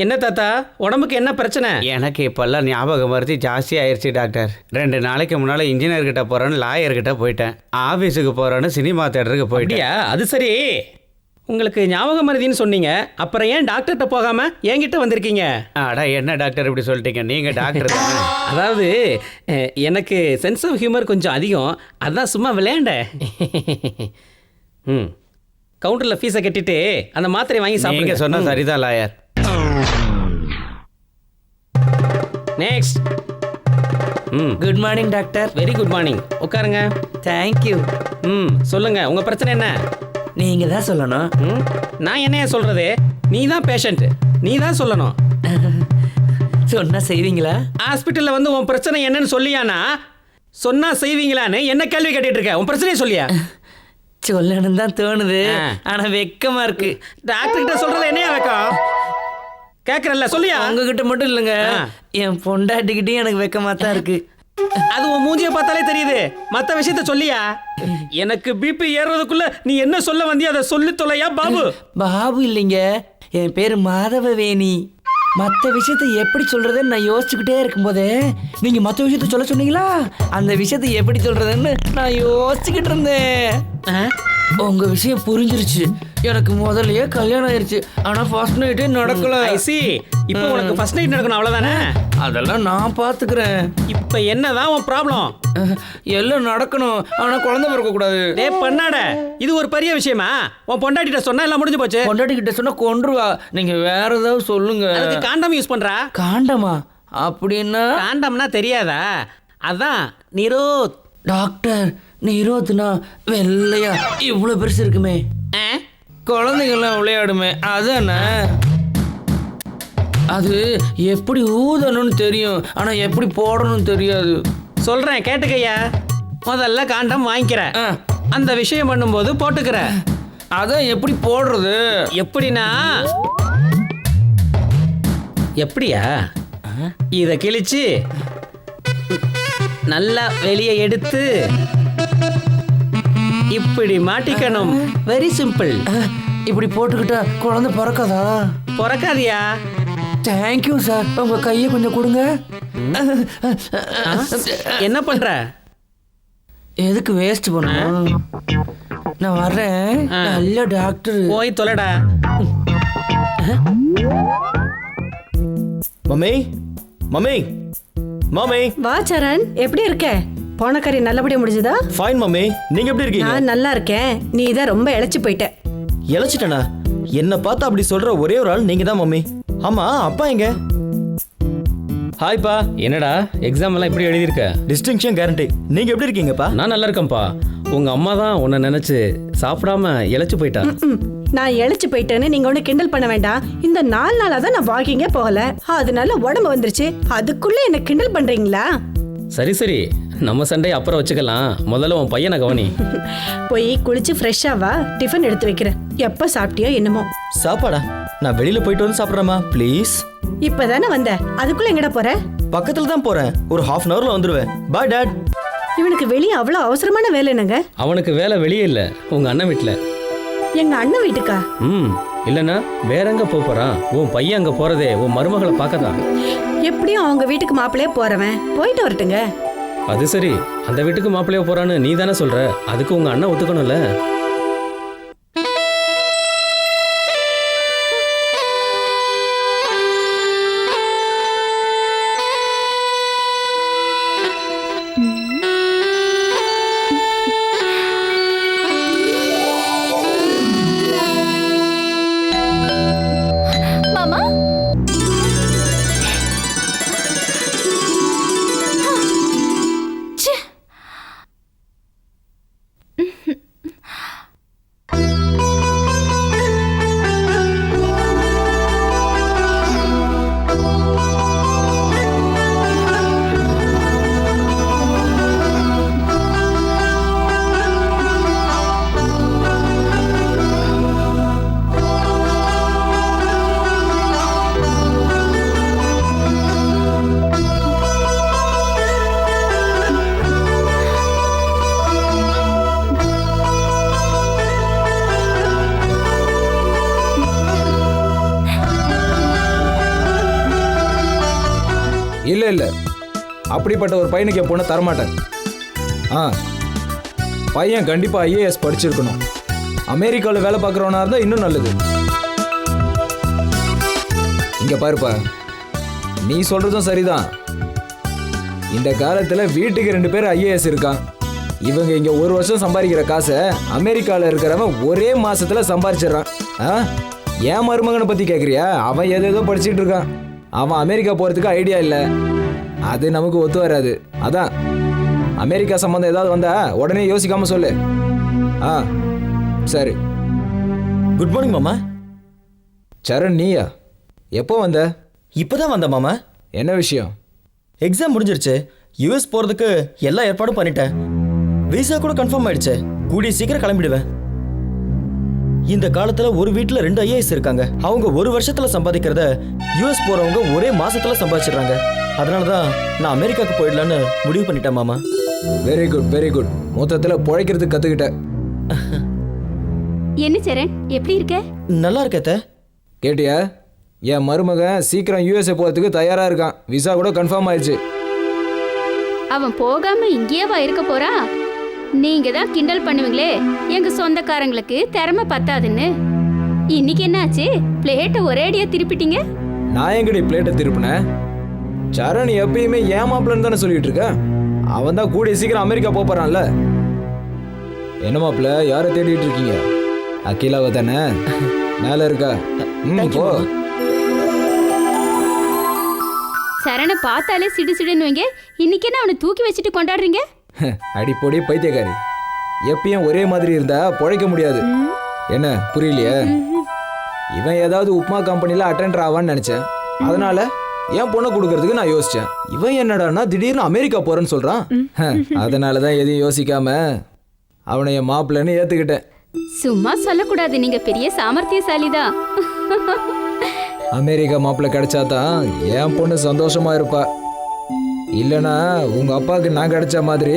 என்ன தாத்தா, உடம்புக்கு என்ன பிரச்சனை? எனக்கு இப்போல்லாம் ஞாபகம் வருது ஜாஸ்தி ஆயிடுச்சு டாக்டர். 2 நாளைக்கு முன்னால் இன்ஜினியர்கிட்ட போகிறேன்னு லாயர்கிட்ட போயிட்டேன். ஆஃபீஸுக்கு போகிறேன்னு சினிமா தேட்டருக்கு போயிட்டியா? அது சரி, உங்களுக்கு ஞாபகம் மருதின்னு சொன்னீங்க, அப்புறம் ஏன் டாக்டர்கிட்ட போகாமல் என்கிட்ட வந்திருக்கீங்க? அடா என்ன டாக்டர் இப்படி சொல்லிட்டீங்க, நீங்கள் டாக்டர் தானே? அதாவது எனக்கு சென்ஸ் ஆஃப் ஹியூமர் கொஞ்சம் அதிகம், அதான் சும்மா விளையாண்டேன். கவுண்டரில் ஃபீஸை கட்டிட்டு அந்த மாத்திரை வாங்கி சாப்பிடுங்க. சொன்னால் சரிதான் lawyer. Next. Good morning doctor. Very good morning. உட்காருங்க. தேங்க்யூ. சொல்லுங்க, உங்க பிரச்சனை என்ன? நீங்க தான் சொல்லணும். நான் என்னைய சொல்றது? நீ தான் பேஷண்ட், நீ தான் சொல்லணும். சொன்னா செய்வீங்களா? ஹாஸ்பிட்டல்ல வந்து உன் பிரச்சனை என்னன்னு சொல்லியானா? சொன்னா செய்வீங்களான்னு என்ன கேள்வி கேட்டுட்டு இருக்க? உன் பிரச்சனையை சொல்லியா? சொல்லணும் தான் தோணுது, ஆனா வெக்கமா இருக்கு. டாக்டர் கிட்ட சொல்றது என்னையா வெக்கம்? கேக்குறல்ல, சொல்லியா? உங்ககிட்ட மட்டும் இல்லைங்க, என் பொண்டாட்டிக்கிட்டையும் எனக்கு வெக்கமா தான் இருக்கு. அது உன் மூஞ்சியை பார்த்தாலே தெரியுது. மற்ற விஷயத்த சொல்லியா? எனக்கு பிபி ஏறுறதுக்குள்ள நீ என்ன சொல்ல வந்தியா அதை சொல்லி தொலையா பாபு. பாபு இல்லைங்க, என் பேரு மாதவவேணி. மற்ற விஷயத்தை எப்படி சொல்றதுன்னு நான் யோசிச்சுக்கிட்டே இருக்கும்போதே நீங்க மற்ற விஷயத்த சொல்ல சொன்னீங்களா? அந்த விஷயத்தை எப்படி சொல்றதுன்னு நான் யோசிச்சுக்கிட்டு இருந்தேன். உங்க விஷயம் புரிஞ்சிருச்சு. எனக்கு முதல்லயே கல்யாணம் ஆயிருச்சு, ஆனா ஃபர்ஸ்ட் நைட்டே நடக்கல. இப்போ உனக்கு ஃபர்ஸ்ட் நைட் நடக்கணும், அவ்வளவுதானே? அதெல்லாம் நான் பாத்துக்கிறேன். இப்போ என்னதான் உன் ப்ராப்ளம்? எல்லாம் நடக்கணும், ஆனா குழந்தை பிறக்க கூடாது. டேய் பண்ணாட, இது ஒரு பெரிய விஷயமா? உன் பொண்டாட்டிட்ட சொன்னா எல்லாம் முடிஞ்சு போச்சு. பொண்டாட்டி கிட்ட சொன்னா கொன்றுவா. நீங்க வேற ஏதாவது சொல்லுங்க. அதுக்கு காண்டம் யூஸ் பண்றா. காண்டமா? அப்படின்னா காண்டம்னா தெரியாதா? அதான் நிரோத். டாக்டர், நிரோத்னா வெள்ளையா இவ்வளவு பெருசு இருக்குமே, குழந்தைங்கள்லாம் விளையாடுமே, அதானே? அது எப்படி ஊதணும்னு தெரியும், ஆனா எப்படி போடணும்னு தெரியாது. சொல்றேன் கேட்டுக்கையா. முதல்ல காண்டம் வாங்கிக்கிற, அந்த விஷயம் பண்ணும்போது போட்டுக்கிற. அதான் எப்படி போடுறது? எப்படின்னா, எப்படியா? இதை கிழிச்சு நல்லா வெளியே எடுத்து இப்படி மாட்டிக்கணும். Very simple. இப்படி போட்டுக்கிட்டா குழந்தை பிறக்காதா? பிறக்காதியா? Thank you sir. உங்க கையை கொஞ்சம் கொடுங்க. என்ன பண்ற? எதுக்கு வேஸ்ட் பண்ணணும்? நான் வர்றேன். நல்ல டாக்டர். போய் தொலைடா. Mummy, mummy, mummy. வா சரண், எப்படி இருக்க? போன கறி நல்லபடியா முடிஞ்சதா? ஃபைன் மம்மி, நீங்க எப்படி இருக்கீங்க? நான் நல்லா இருக்கேன். நீ தான் ரொம்ப இளைச்சு போயிட்ட. இளைச்சிட்டனா? என்ன பார்த்து அப்படி சொல்ற ஒரே ஒரு ஆள் நீங்க தான் மம்மி. ஆமா, அப்பா எங்க? ஹாய்ப்பா. என்னடா எக்ஸாம் எல்லாம் எப்படி எழுதியிருக்க? Distinction guarantee. நீங்க எப்படி இருக்கீங்கப்பா? நான் நல்லா இருக்கேன்ப்பா. உங்க அம்மா தான் உன்னை நினைச்சு சாப்பிடாம இளைச்சு போயிட்டா. நான் இளைச்சு போயிட்டேன்னு நீங்க ஒண்ணு கிண்டல் பண்ண வேண்டாம். இந்த 4 நாளா தான் நான் வாக்கிங்கே போகல, அதனால உடம்பு வந்துருச்சு. அதுக்குள்ள என்ன கிண்டல் பண்றீங்களா? சரி சரி, நம்ம சண்டையை அப்புறம் வச்சுக்கலாம். முதல்ல உன் பையனை கவனி. போய் குளிச்சு ஃப்ரெஷ்ஷா வா, டிஃபன் எடுத்து வைக்கிறேன். எப்ப சாப்பிட்டியோ என்னமோ. சாப்பாடா? நான் வெளியில போயிட்டு வந்து சாப்பிட்றேம்மா ப்ளீஸ். இப்பதானே வந்த, அதுக்குள்ள எங்கடா போற? பக்கத்துல தான் போறேன், ஒரு ஹாஃப் அன் ஹவர்ல வந்துருவேன். பாய் டாட். இவனுக்கு வெளியே அவ்வளவு அவசரமான வேலை என்னங்க? அவனுக்கு வேலை வெளியே இல்லை, உங்க அண்ணன் வீட்டில். எங்க அண்ணன் வீட்டுக்கா? இல்லைன்னா வேற எங்க போறான்? உன் பையன் அங்க போறதே உன் மருமகளை பார்க்கதான். எப்படியும் அவங்க வீட்டுக்கு மாப்பிள்ளையே போறவன், போயிட்டு வரட்டுங்க. அது சரி, அந்த வீட்டுக்கு மாப்பிள்ளைய போறான்னு நீ தானே சொல்ற, அதுக்கு உங்க அண்ணன் ஒத்துக்கணும்ல. இல்லை இல்லை, அப்படிப்பட்ட ஒரு பையனுக்கு என் பொண்ணை தரமாட்டேன். பையன் கண்டிப்பாக ஐஏஎஸ் படிச்சிருக்கணும். அமெரிக்காவில் வேலை பார்க்குறவனா இருந்தால் இன்னும் நல்லது. இங்கே பாருப்பா, நீ சொல்கிறதும் சரிதான். இந்த காலத்தில் வீட்டுக்கு 2 பேர் ஐஏஎஸ் இருக்கான். இவங்க இங்கே 1 வருஷம் சம்பாதிக்கிற காசை அமெரிக்காவில் இருக்கிறவன் ஒரே மாதத்தில் சம்பாதிச்சிடறான். ஏன் மருமகனை பற்றி கேட்குறியா? அவன் ஏதேதோ படிச்சுட்டு இருக்கான். அவன் அமெரிக்கா போகிறதுக்கு ஐடியா இல்லை. அது நமக்கு ஒத்து வராது. அதான் அமெரிக்கா சம்மந்தம் ஏதாவது வந்தா உடனே யோசிக்காம சொல்லு. சரி. குட் மார்னிங் மாமா. சரண், நீயா? எப்போ வந்த? இப்போதான் வந்த மாமா. என்ன விஷயம்? எக்ஸாம் முடிஞ்சிருச்சு. யூஎஸ் போகிறதுக்கு எல்லா ஏற்பாடும் பண்ணிட்டேன். விசா கூட கன்ஃபார்ம் ஆயிடுச்சு. கூடிய சீக்கிரம் கிளம்பிடுவேன். இந்த காலத்துல ஒரு வீட்டுல 2 ஐஏஎஸ் இருக்காங்க. அவங்க 1 வருஷத்துல சம்பாதிக்கிறத யூஎஸ் போறவங்க ஒரே மாசத்துல சம்பாதிச்சிடுறாங்க. அதனாலதான் நான் அமெரிக்காவுக்கு போயிடலான்னு முடிவு பண்ணிட்டேன் மாமா. Very good, very good. மொத்தத்துல பிழைக்கிறதுக்கு கத்துக்கிட்ட. என்ன சரண், எப்படி இருக்க? நல்லா இருக்கே. கேட்டியா? என் மருமகன் சீக்கிரம் யூஎஸ்ஏ போறதுக்கு தயாரா இருக்கான். விசா கூட கன்ஃபார்ம் ஆயிடுச்சு. அவன் போகாம இங்கேயேவா இருக்க போறான்? நீங்க தான் கிண்டல் பண்ணுவீங்களே எங்க சொந்தக்காரங்களுக்கு திறமை பத்தாதுன்னு. இன்னைக்கு என்னாச்சு? பிளேட்டை ஒரேடியா திருப்பிட்டீங்க. நான் எங்கடி பிளேட்டை திருப்பினேன்? சரண் எப்பயுமே ஏமாப்பிளன்னு தானே சொல்லிட்டு இருக்க. அவன் தான் கூடிய சீக்கிரம் அமெரிக்கா போறான்ல. என்ன மாப்பிள்ள, யாரை தேடிட்டு இருக்கீங்க? அகிலாவை தானே? மேல இருக்கா? போ. சரணை பார்த்தாலே சிடு சிடுன்னு வைங்க. இன்னைக்கு என்ன அவனை தூக்கி வச்சுட்டு கொண்டாடுறீங்க? அடிப்பொடி பைத்தியக்காரி. எப்பயும் ஒரே மாதிரி இருந்தா பொழைக்க முடியாது. என்ன புரியலையே? இவன் ஏதாவது உப்மா கம்பெனில அட்டெண்டர் ஆவான்னு நினைச்சேன். அதனால என் பொண்ணை கொடுக்கறதுக்கு நான் யோசிச்சேன். இவன் என்னடான்னா திடீர்னு அமெரிக்கா போறேன்னு சொல்றான். அதனாலதான் எதையும் யோசிக்காம அவனை என் மாப்பிள்ளைன்னு ஏத்துக்கிட்டேன். சும்மா சொல்லக்கூடாது, நீங்க பெரிய சாமர்த்தியசாலிதான். அமெரிக்கா மாப்பிள்ளை கிடைச்சாதான் என் பொண்ணு சந்தோஷமா இருப்பா. இல்லனா உங்க அப்பாவுக்கு நான் கிடைச்ச மாதிரி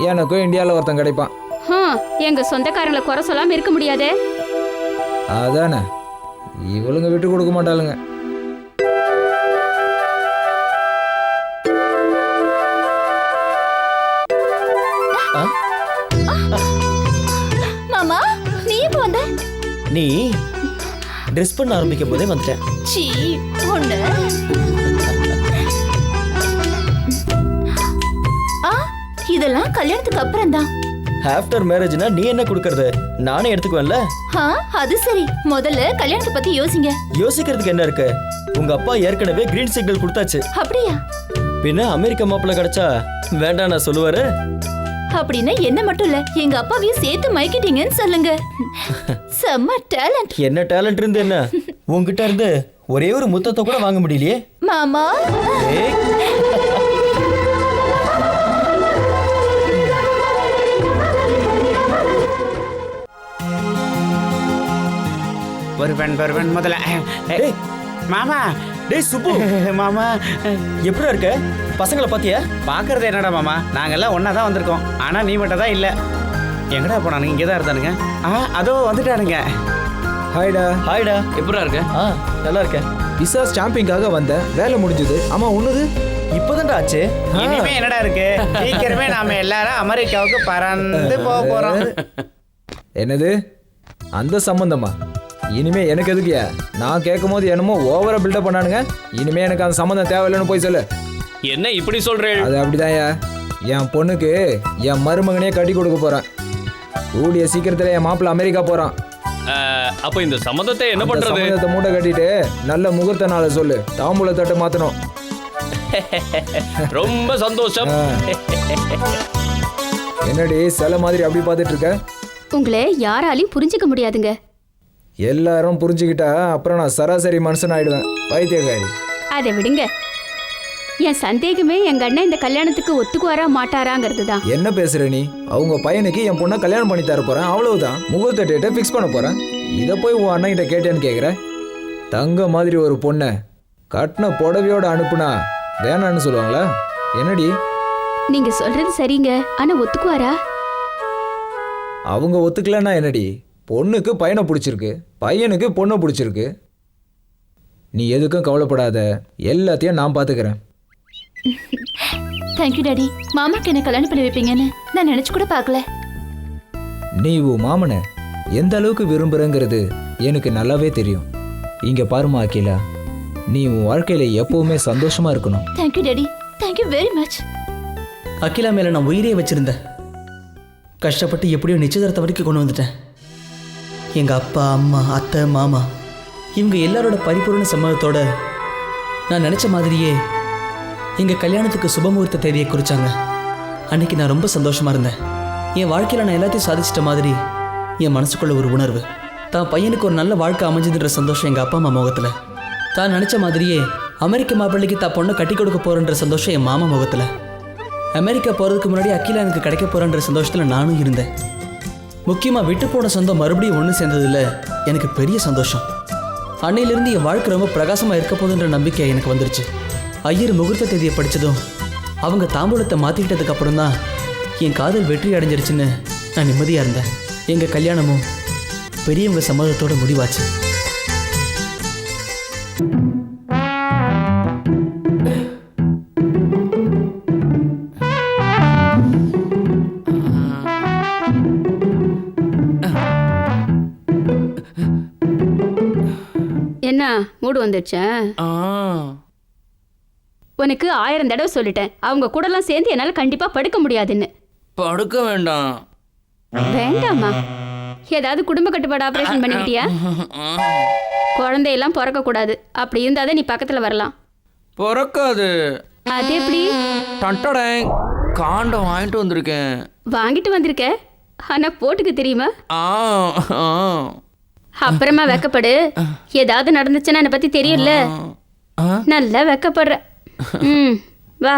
எனக்கும் இந்தியாவில் ஒருத்தன் கிடைப்பான். எங்க சொந்தக்காரங்களை குறை சொல்லாம இருக்க முடியாதே. அதானே, இவளுங்க விட்டு கொடுக்க மாட்டாளுங்க. மாமா, நீ எப்போ வந்த? நீ ட்ரெஸ் பண்ண ஆரம்பிக்கும் போதே வந்துட்டேன். சீ, ஒண்ணு. இதெல்லாம் கல்யாணத்துக்கு அப்புறம் தான். ஆஃப்டர் மேரேஜ்னா நீ என்ன கொடுக்கறது? நானே எடுத்துக்குவேன்ல. அது சரி, முதல்ல கல்யாணத்தை பத்தி யோசிங்க. யோசிக்கிறதுக்கு என்ன இருக்கு? உங்க அப்பா ஏற்கனவே கிரீன் சிக்னல் கொடுத்தாச்சு. அப்படியா? பின்ன அமெரிக்கா மாப்பிள்ளை கிடைச்சா வேண்டாம் நான் சொல்லுவாரு. அப்படின்னா என்ன மட்டும் இல்ல, எங்க அப்பாவையும் சேர்த்து மயக்கிட்டீங்கன்னு சொல்லுங்க. செம்ம டேலண்ட். என்ன டேலண்ட் இருந்து என்ன? உங்ககிட்ட இருந்து ஒரே ஒரு முத்தத்தை கூட வாங்க முடியலையே மாமா. வருவன் முதல்ல மாமா. டேய் சுப்பு, மாமா எப்படிடா இருக்க? பசங்களை பாத்தியா? பார்க்கறது என்னடா மாமா, நாங்கெல்லாம் ஒன்றா தான் வந்திருக்கோம். ஆனால் நீ மட்டும் தான் இல்லை. எங்கடா போனானுங்க? இங்கே தான் இருந்தானுங்க. அதோ வந்துட்டானுங்க. ஹாய்டா. ஹாய்டா. எப்படா இருக்க? நல்லா இருக்கேன். விசா ஸ்டாம்பிங்காக வந்தேன், வேலை முடிஞ்சது. ஆமா உன்னது? இப்போதான்டா ஆச்சு. இனிமே என்னடா இருக்கு? சீக்கிரமே நாம எல்லாரும் அமெரிக்காவுக்கு பறந்து போக போறோம். என்னது அந்த சம்பந்தமா? இனிமே எனக்கு எதுக்குயா? நான் கேட்கும் போது என்னமோ ஓவரா பில்டப் பண்ணானுங்க. இனிமே எனக்கு அந்த சம்பந்தம் தேவையில்லைன்னு போய் சொல்லு. என்ன இப்படி சொல்றேன்? அது அப்படிதான்யா, என் பொண்ணுக்கு என் மருமகனே கட்டி கொடுக்க போறேன். கூடிய சீக்கிரத்துல என் மாப்பிள்ள அமெரிக்கா போறான். அப்ப இந்த சம்மந்தத்தை என்ன பண்றது? சம்பந்தத்தை மூட்டை கட்டிட்டு நல்ல முகூர்த்த நாளை சொல்லு, தாம்பூல தட்டை மாத்தணும். ரொம்ப சந்தோஷம். என்னடி சில மாதிரி அப்படி பார்த்துட்டு இருக்க? உங்களை யாராலையும் புரிஞ்சுக்க முடியாதுங்க. எல்லாரும் புரிஞ்சுக்கிட்டா அப்புறம் நான் சராசரி மனுஷன் ஆயிடுவேன். பைத்தியக்காரி. அதை விடுங்க. என் சந்தேகமே எங்க அண்ணன் இந்த கல்யாணத்துக்கு ஒத்துக்குவாரா மாட்டாராங்கிறது தான். என்ன பேசுற நீ? அவங்க பையனுக்கு என் பொண்ணை கல்யாணம் பண்ணி தர போறேன், அவ்வளவுதான். முகூர்த்த டேட்டை ஃபிக்ஸ் பண்ண போறேன். இதை போய் உன் அண்ணன் கிட்ட கேட்டேன்னு கேட்குற? தங்க மாதிரி ஒரு பொண்ணை கட்டின புடவையோட அனுப்புனா வேணான்னு சொல்லுவாங்களா? என்னடி? நீங்க சொல்றது சரிங்க, ஆனா ஒத்துக்குவாரா? அவங்க ஒத்துக்கலன்னா என்னடி? பொண்ணுக்கு பையனை பிடிச்சிருக்கு, பையனுக்கு பொண்ணை பிடிச்சிருக்கு. நீ எதுக்கும் கவலைப்படாத, எல்லாத்தையும் நான் பார்த்துக்கிறேன். Thank you daddy. மாமாக்கு என்ன கல்யாணம் பண்ணி வைப்பீங்கன்னு நான் நினைச்சு கூட பார்க்கல. நீ உன் மாமனை எந்த அளவுக்கு விரும்புறங்கிறது எனக்கு நல்லாவே தெரியும். இங்க பாருமா அகிலா, நீ உன் வாழ்க்கையில எப்பவுமே சந்தோஷமா இருக்கணும். Thank you daddy, thank you very much. Akila மேல நான் உயிரே வச்சிருந்தேன். கஷ்டப்பட்டு எப்படியோ நிச்சயதார்த்தம் வரைக்கும் கொண்டு வந்துட்டேன். எங்க அப்பா, அம்மா, அத்தை, மாமா இவங்க எல்லாரோட பரிபூர்ண சம்மதத்தோட நான் நினச்ச மாதிரியே எங்கள் கல்யாணத்துக்கு சுபமுகூர்த்த தேதியை குறித்தாங்க. அன்றைக்கி நான் ரொம்ப சந்தோஷமாக இருந்தேன். என் வாழ்க்கையில் நான் எல்லாத்தையும் சாதிச்சிட்ட மாதிரி என் மனசுக்குள்ள ஒரு உணர்வு. தான் பையனுக்கு ஒரு நல்ல வாழ்க்கை அமைஞ்சதுன்ற சந்தோஷம் எங்கள் அப்பா அம்மா முகத்தில். தான் நினச்ச மாதிரியே அமெரிக்க மாப்பிள்ளைக்கு தான் பொண்ணை கட்டி கொடுக்க போகிறன்ற சந்தோஷம் என் மாமா முகத்தில். அமெரிக்கா போகிறதுக்கு முன்னாடி அகிலா எனக்கு கிடைக்க போகிறன்ற சந்தோஷத்தில் நானும் இருந்தேன். முக்கியமாக விட்டு போன சொந்தம் மறுபடியும் ஒன்று சேர்ந்ததில் எனக்கு பெரிய சந்தோஷம். அன்னையிலிருந்து என் வாழ்க்கை ரொம்ப பிரகாசமாக இருக்க போகுதுன்ற நம்பிக்கை எனக்கு வந்துருச்சு. ஐயர் முகூர்த்த தேதியை படித்ததும் அவங்க தாம்பூலத்தை மாற்றிக்கிட்டதுக்கு அப்புறம் தான் என் காதல் வெற்றி அடைஞ்சிருச்சுன்னு நான் நிம்மதியாக இருந்தேன். எங்கள் கல்யாணமும் பெரியவங்க சம்மதத்தோட முடிவாச்சு. என்ன மூடு வந்துடுச்சா? உனக்கு 1000 தடவை சொல்லிட்டேன், அவங்க கூடலாம் சேர்ந்து என்னால் கண்டிப்பாக படுக்க முடியாதுன்னு. படுக்க வேண்டாம். வேண்டாமா? ஏதாவது குடும்ப கட்டுப்பாடு ஆப்ரேஷன் பண்ணிக்கிட்டியா? குழந்தையெல்லாம் பிறக்கக்கூடாது, அப்படி இருந்தாதான் நீ பக்கத்தில் வரலாம். பிறக்காது. அது எப்படி? காண்டம் வாங்கிட்டு வந்திருக்கேன். வாங்கிட்டு வந்திருக்க, ஆனால் போட்டுக்க தெரியுமா? அப்புறமா வெக்கப்படு. ஏதாவது நடந்துச்சுன்னா என்னை பற்றி தெரியல. நல்லா வெக்கப்படுற. வா.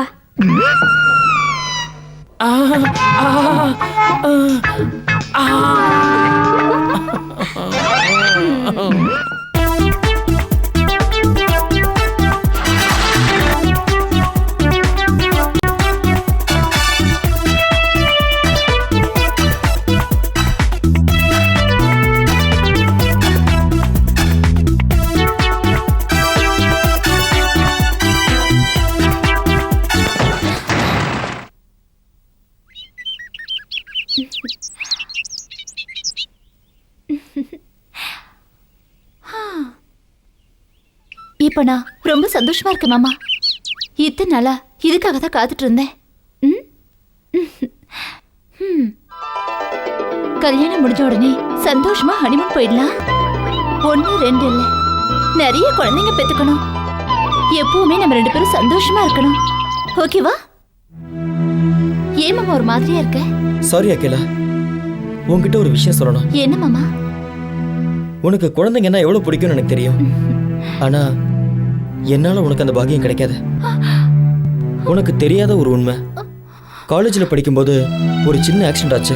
இப்ப நான் ரொம்ப சந்தோஷமா இருக்கேன் மாமா. இத்தனை நாளா இதுக்காக தான் காத்துட்டு இருந்தேன். கல்யாணம் முடிஞ்ச உடனே சந்தோஷமா ஹனிமூன் போயிடலாம். 1 2 இல்ல, நிறைய குழந்தைங்க பெத்துக்கணும். எப்பவுமே நம்ம 2 பேரும் சந்தோஷமா இருக்கணும். ஓகேவா? ஏன் மாமா ஒரு மாதிரியா இருக்க? சாரி அகிலா, உன்கிட்ட ஒரு விஷயம் சொல்லணும். என்ன மாமா? உனக்கு குழந்தைங்கன்னா எவ்வளவு பிடிக்கும்னு எனக்கு தெரியும். ஆனா என்னால உனக்கு அந்த பாக்கியம் கிடைக்காது. உனக்கு தெரியாத ஒரு உண்மை, காலேஜில் படிக்கும்போது ஒரு சின்ன ஆக்சிடென்ட் ஆச்சு.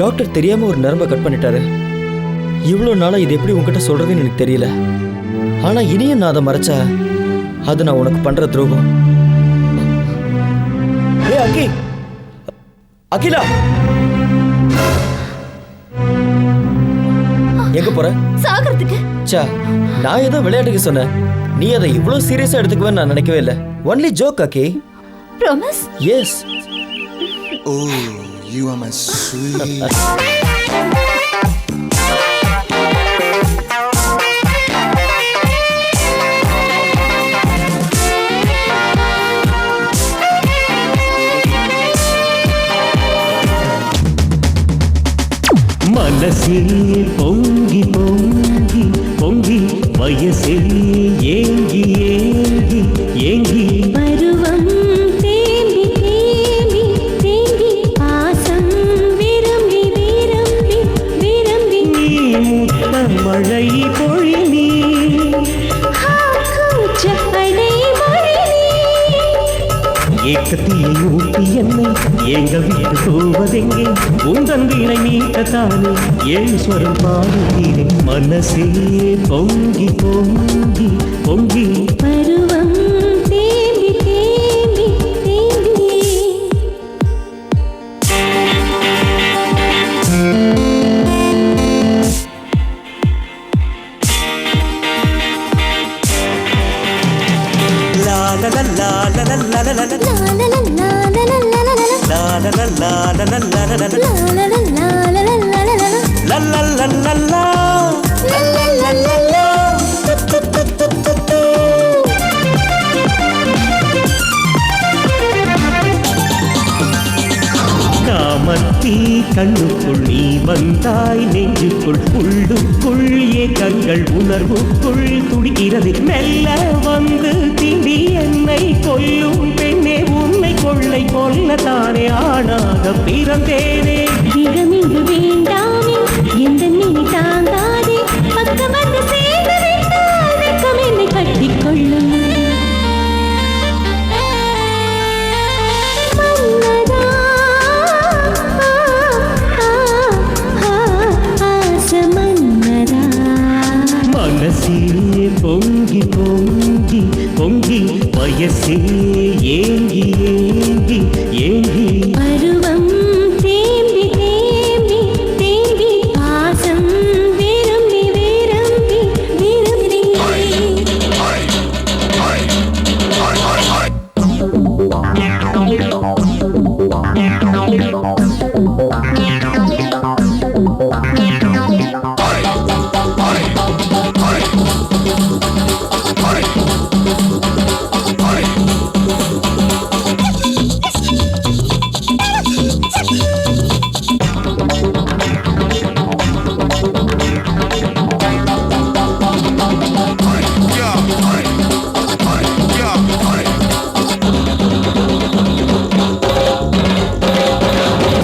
டாக்டர் தெரியாம ஒரு நரம்பை கட் பண்ணிட்டாரு. இவ்வளோ நாளா இது எப்படி உன்கிட்ட சொல்றதுன்னு எனக்கு தெரியல. ஆனா இனியும் நான் அதை மறைச்சா அது நான் உனக்கு பண்ற துரோகம். ஏய் அக்கி, அகிலா, எங்க போற? சாகிறதுக்கு. சா, நான் ஏதோ விளையாட்டுக்கு சொன்னேன். நீ அதை இவ்வளவு சீரியஸா எடுத்துக்குவேன்னு நான் நினைக்கவே இல்லை. Only joke Akki. Promise? Yes. Oh, you are my sweet. மனசில் பொங்கி பொங்கி பொங்கி வயசில் ஏங்கி ஏங்கி ஏங்கி பருவம் தேம்பி தேம்பி தேம்பி பாசம் விரும்பி விரும்பி விரும்பி நீ முத்த மழை பொழி நீ கூச்சப்படை மொழி ஏக்கத்தியை ஊட்டி என்னை எங்க வீட்டு போவதெங்கே உந்தன் வீணை மீட்டத்தானே ஏஸ்வரம் பாடுகிறேன் மனசே பொங்கி பொங்கி பொங்கி பருவம் தேம்பி தேம்பி தேம்பி லா லா லா லா லா லா லா லா லா காமத்தி கண்ணுக்குள் நீ வந்தாய் நெஞ்சுக்குள் உள்ளுக்குள் ஏக்கங்கள் உணர்வுக்குள் துடிக்கிறது மெல்ல வந்து தீண்டி என்னை கொல்லும் பெண்ணே உன்னை கொள்ளை கொல்லத்தானே ஆணாக பிறந்தேனே திகமிங்கு வேண்டாமே எந்த நீ தாங்காதே பக்கம் வந்து சேர்ந்து விட்டால் வெட்கம் என்னை கட்டிக்கொள்ளும் மனசே பொங்கி பொங்கி பொங்கி வயசே ஏங்கி ஏங்கி ஏங்கி பருவம் தேம்பி தேம்பி தேம்பி பாசம் விரும்பி விரும்பி விரும்பி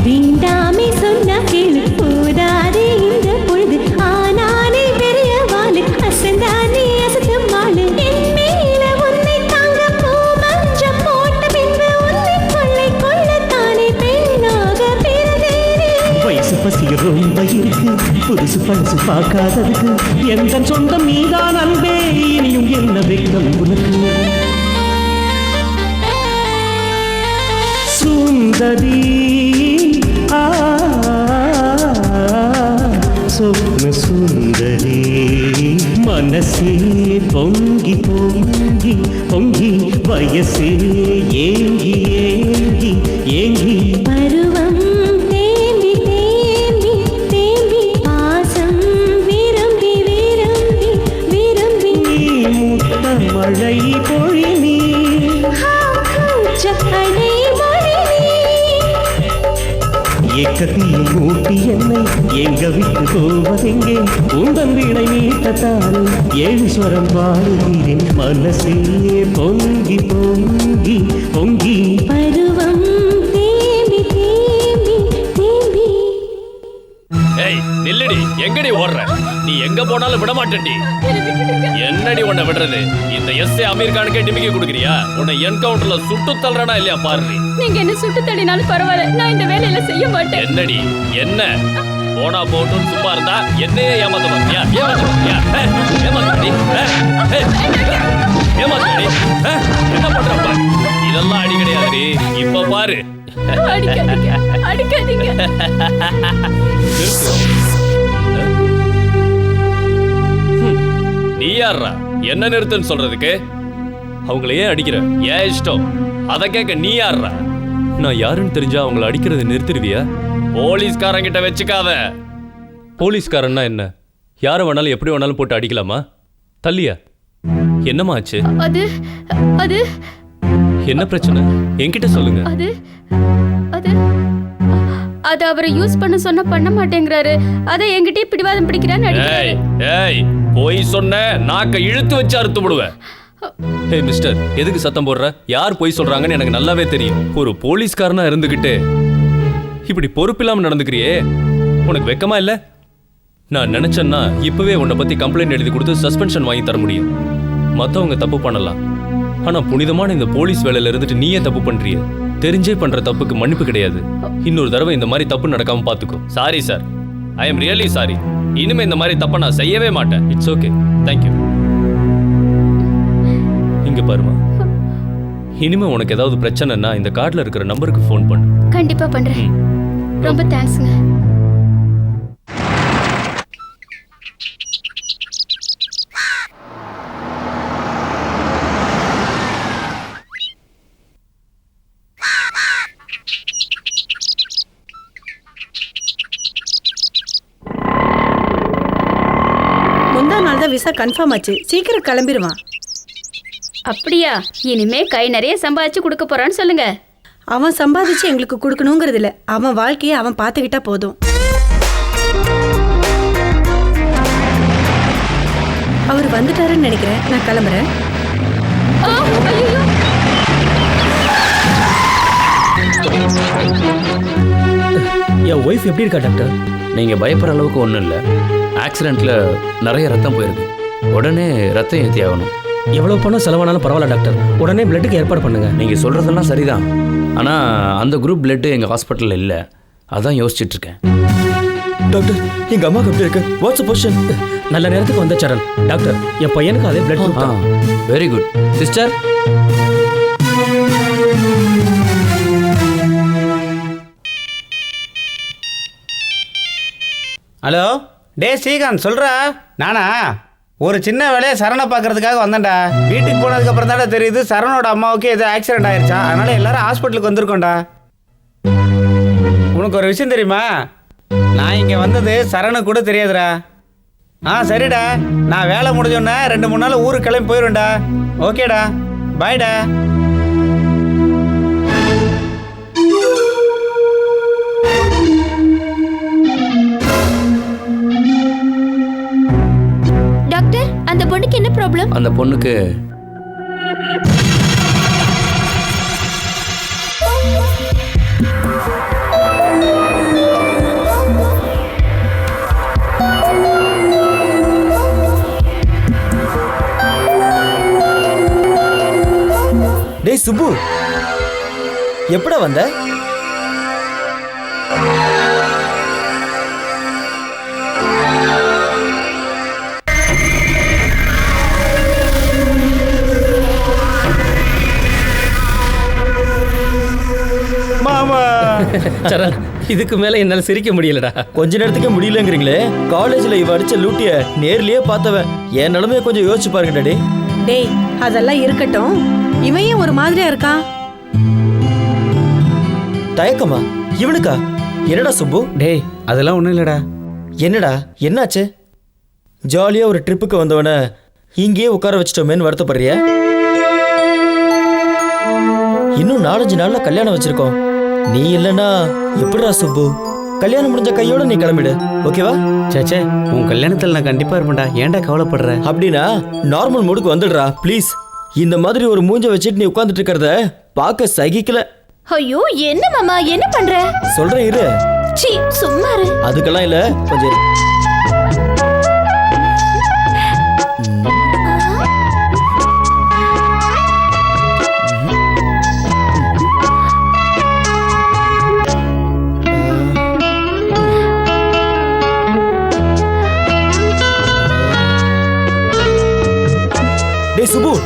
வேண்டாமே சொன்ன கேளு போதாதே இந்த பொழுது ஆனானே பெரிய வாழு அசந்தானே அசத்து மாளு என் மேல உன்னை தாங்க பூ மஞ்சம் போட்ட பின்பு உன்னை கொள்ளை கொள்ளத்தானே பெண்ணாக பிறந்தேனே வயசு பசி ரொம்ப இருக்கு புதுசு பழசு பார்க்காததுக்கு எந்த சொந்தம் நீதான் அன்பே இனியும் என்ன வெக்கம் உனக்கு சுந்தரி சொப்ன சுந்தரி மனசே பொங்கி பொங்கி பொங்கி வயசே ஏங்கி ஏங்கி ஏங்கி பருவம் தேம்பி தேம்பி தேம்பி பாசம் விரும்பி விரும்பி விரும்பி முத்த மழை பொழி நீ கூச்சப்படை மொழி ஏக்கத்தியை ஊட்டி என்னை எங்க விட்டு போவதெங்கே உந்தன் வீணை மீட்டத்தானே ஏஸ்வரம் பாடுகிறேன் மனசே பொங்கி பொங்கி பொங்கி பருவம் தேம்பி தேம்பி தேம்பி ஏய் நில்லுடி, எங்கடி ஓடுற? நீ எங்க போனாலும் விட மாட்டேன்டி. என்னடி உன்னை விடுறது? இந்த எஸ்ஏ அமீர் கானுக்கே டிமிக்கி கொடுக்குறியா? உன்னை என்கவுண்டர்ல சுட்டு தள்ளுறனா இல்லையா பாரு. நீங்க என்ன சுட்டு தள்ளினாலும் பரவாயில்ல, நான் இந்த வேலையில செய்ய மாட்டேன். என்னடி என்ன போனா போட்டும் சும்மா இருந்தா என்னையே ஏமாத்த பார்த்தியா? ஏமாத்தாடி என்ன பண்றப்ப? இதெல்லாம் அடி கிடையாது. இப்ப பாரு. நீ யாரா என்ன நிறுத்துன்னு சொல்றதுக்கு? அவங்கள ஏன் அடிக்கிற? ஏன் இஷ்டம் அதை கேட்க நீ யாரா? நான் யாருன்னு தெரிஞ்சா அவங்கள அடிக்கிறத நிறுத்திடுவியா? போலீஸ்காரங்கிட்ட வச்சுக்காத. போலீஸ்காரன்னா என்ன? யாரை வேணாலும் எப்படி வேணாலும் போட்டு அடிக்கலாமா? தள்ளியா? என்னமா ஆச்சு? அது அது என்ன பிரச்சனை என்கிட்ட சொல்லுங்க. அது அது அது அவரை யூஸ் பண்ண சொன்ன பண்ண மாட்டேங்கிறாரு. அதை என்கிட்ட பிடிவாதம் பிடிக்கிறான்னு அடிக்கிறாரு. ஏய் போய் சொன்ன நாக்க இழுத்து வச்சு அறுத்து விடுவேன். ஏய் மிஸ்டர், எதுக்கு சத்தம் போடுற? யார் போய் சொல்றாங்கன்னு எனக்கு நல்லாவே தெரியும். ஒரு போலீஸ்காரனா இருந்துகிட்டு இப்படி பொறுப்பில்லாம நடந்துக்கிறியே, உனக்கு வெக்கமா இல்ல? நான் நினைச்சேன்னா இப்பவே உன்னை பத்தி கம்ப்ளைண்ட் எழுதி கொடுத்து சஸ்பென்ஷன் வாங்கி தர முடியும். மத்தவங்க தப்பு பண்ணலாம், ஆனா புனிதமான இந்த போலீஸ் வேலையில இருந்துட்டு நீயே தப்பு பண்றிய. தெரிஞ்சே பண்ற தப்புக்கு மன்னிப்பு கிடையாது. இன்னொரு தடவை இந்த மாதிரி தப்பு நடக்காம பாத்துக்கோ. Sorry sir, I am really sorry. இனிமே இந்த மாதிரி தப்ப நான் செய்யவே மாட்டேன். It's okay, thank you. இங்க பாருமா, இனிமே உனக்கு ஏதாவது பிரச்சனைன்னா இந்த கார்டுல இருக்கிற நம்பருக்கு ஃபோன் பண்ணு. கண்டிப்பா பண்றேன். ரொம்ப தேங்க்ஸ்ங்க. விசா கன்ஃபார்ம் ஆச்சு. சீக்கிரம் கிளம்பிடுவான். அப்படியா? இனிமே கை நிறைய சம்பாதிச்சு கொடுக்க போறான்னு சொல்லுங்க. அவன் சம்பாதிச்சு எங்களுக்கு கொடுக்கணுங்கிறது இல்ல, அவன் வாழ்க்கையை அவன் பார்த்துக்கிட்டா போதும். அவர் வந்துட்டாருன்னு நினைக்கிறேன். நான் கிளம்புறேன். என் ஒய்ஃப் எப்படி இருக்கா டாக்டர்? நீங்க பயப்படுற அளவுக்கு ஒன்றும் இல்லை. ஆக்சிடென்ட்ல நிறைய ரத்தம் போயிருக்கு. உடனே ரத்தம் ஏற்றி ஆகணும். எவ்வளவு பணம் செலவானாலும் பரவாயில்ல டாக்டர், உடனே பிளட்டுக்கு ஏற்பாடு பண்ணுங்க. நீங்க சொல்றதெல்லாம் சரிதான், ஆனா அந்த குரூப் பிளட் எங்க ஹாஸ்பிட்டல்ல இல்ல. அதான் யோசிச்சுட்டு இருக்கேன். டாக்டர், எங்க அம்மாக்கு எப்படி இருக்கு? What's position? நல்ல நேரத்துக்கு வந்த சரண். டாக்டர், என் பையனுக்கு அதே பிளட் குரூப் தான். Very good sister. ஹலோ, டே ஸ்ரீகாந்த் சொல்கிறா. நானா ஒரு சின்ன வேலையை சரணை பார்க்கறதுக்காக வந்தேன்டா. வீட்டுக்கு போனதுக்கப்புறம் தானே தெரியுது சரணோட அம்மாவுக்கு ஏதோ ஆக்சிடென்ட் ஆயிடுச்சா. அதனால எல்லாரும் ஹாஸ்பிட்டலுக்கு வந்திருக்கோண்டா. உனக்கு ஒரு விஷயம் தெரியுமா? நான் இங்கே வந்தது சரணு கூட தெரியாதுடா. சரிடா, நான் வேலை முடிஞ்சோன்னே 2-3 நாள் ஊருக்கு கிளம்பி போயிடுவேன்டா. ஓகேடா, பாய்டா. டாக்டர், அந்த பொண்ணுக்கு என்ன ப்ராப்ளம்? அந்த பொண்ணுக்கு டேய் சுப்பு, எப்படா வந்த? மாமா சரண், இதுக்கு மேல என்னால சிரிக்க முடியலடா. கொஞ்ச நேரத்துக்கே முடியலங்கிறீங்களே. காலேஜ்ல இவ அடிச்ச லூட்டிய நேர்லயே பார்த்தவன். என் நிலைமைய கொஞ்சம் யோசிச்சு பாருங்க டாடி. டேய், அதெல்லாம் இருக்கட்டும். இவன் ஏன் ஒரு மாதிரியா இருக்கான்? தயக்கமா இவனுக்கா? என்னடா சுப்பு? டேய், அதெல்லாம் ஒன்றும் இல்லைடா. என்னடா என்னாச்சு? ஜாலியா ஒரு ட்ரிப்புக்கு வந்தவன இங்கேயே உட்கார வச்சிட்டோமேன்னு வருத்தப்படுறிய? இன்னும் 4-5 நாள்ல கல்யாணம் வச்சிருக்கோம். நீ இல்லனா எப்படிடா சுப்பு? கல்யாணம் முடிஞ்ச கையோட நீ கிளம்பிடு, ஓகேவா? சேச்சே, உன் கல்யாணத்தில் நான் கண்டிப்பா இருப்பேன்டா. ஏன்டா கவலைப்படுற? அப்படின்னா நார்மல் மூடுக்கு வந்துடுறா ப்ளீஸ். இந்த மாதிரி ஒரு மூஞ்ச வச்சுட்டு நீ உட்கார்ந்துட்டு இருக்கிறத பார்க்க சகிக்கல. ஐயோ, என்ன மாமா, என்ன பண்ற? சொல்றேன் இரு. சீ, சும்மா இரு. அதுக்கெல்லாம் இல்ல, கொஞ்சம்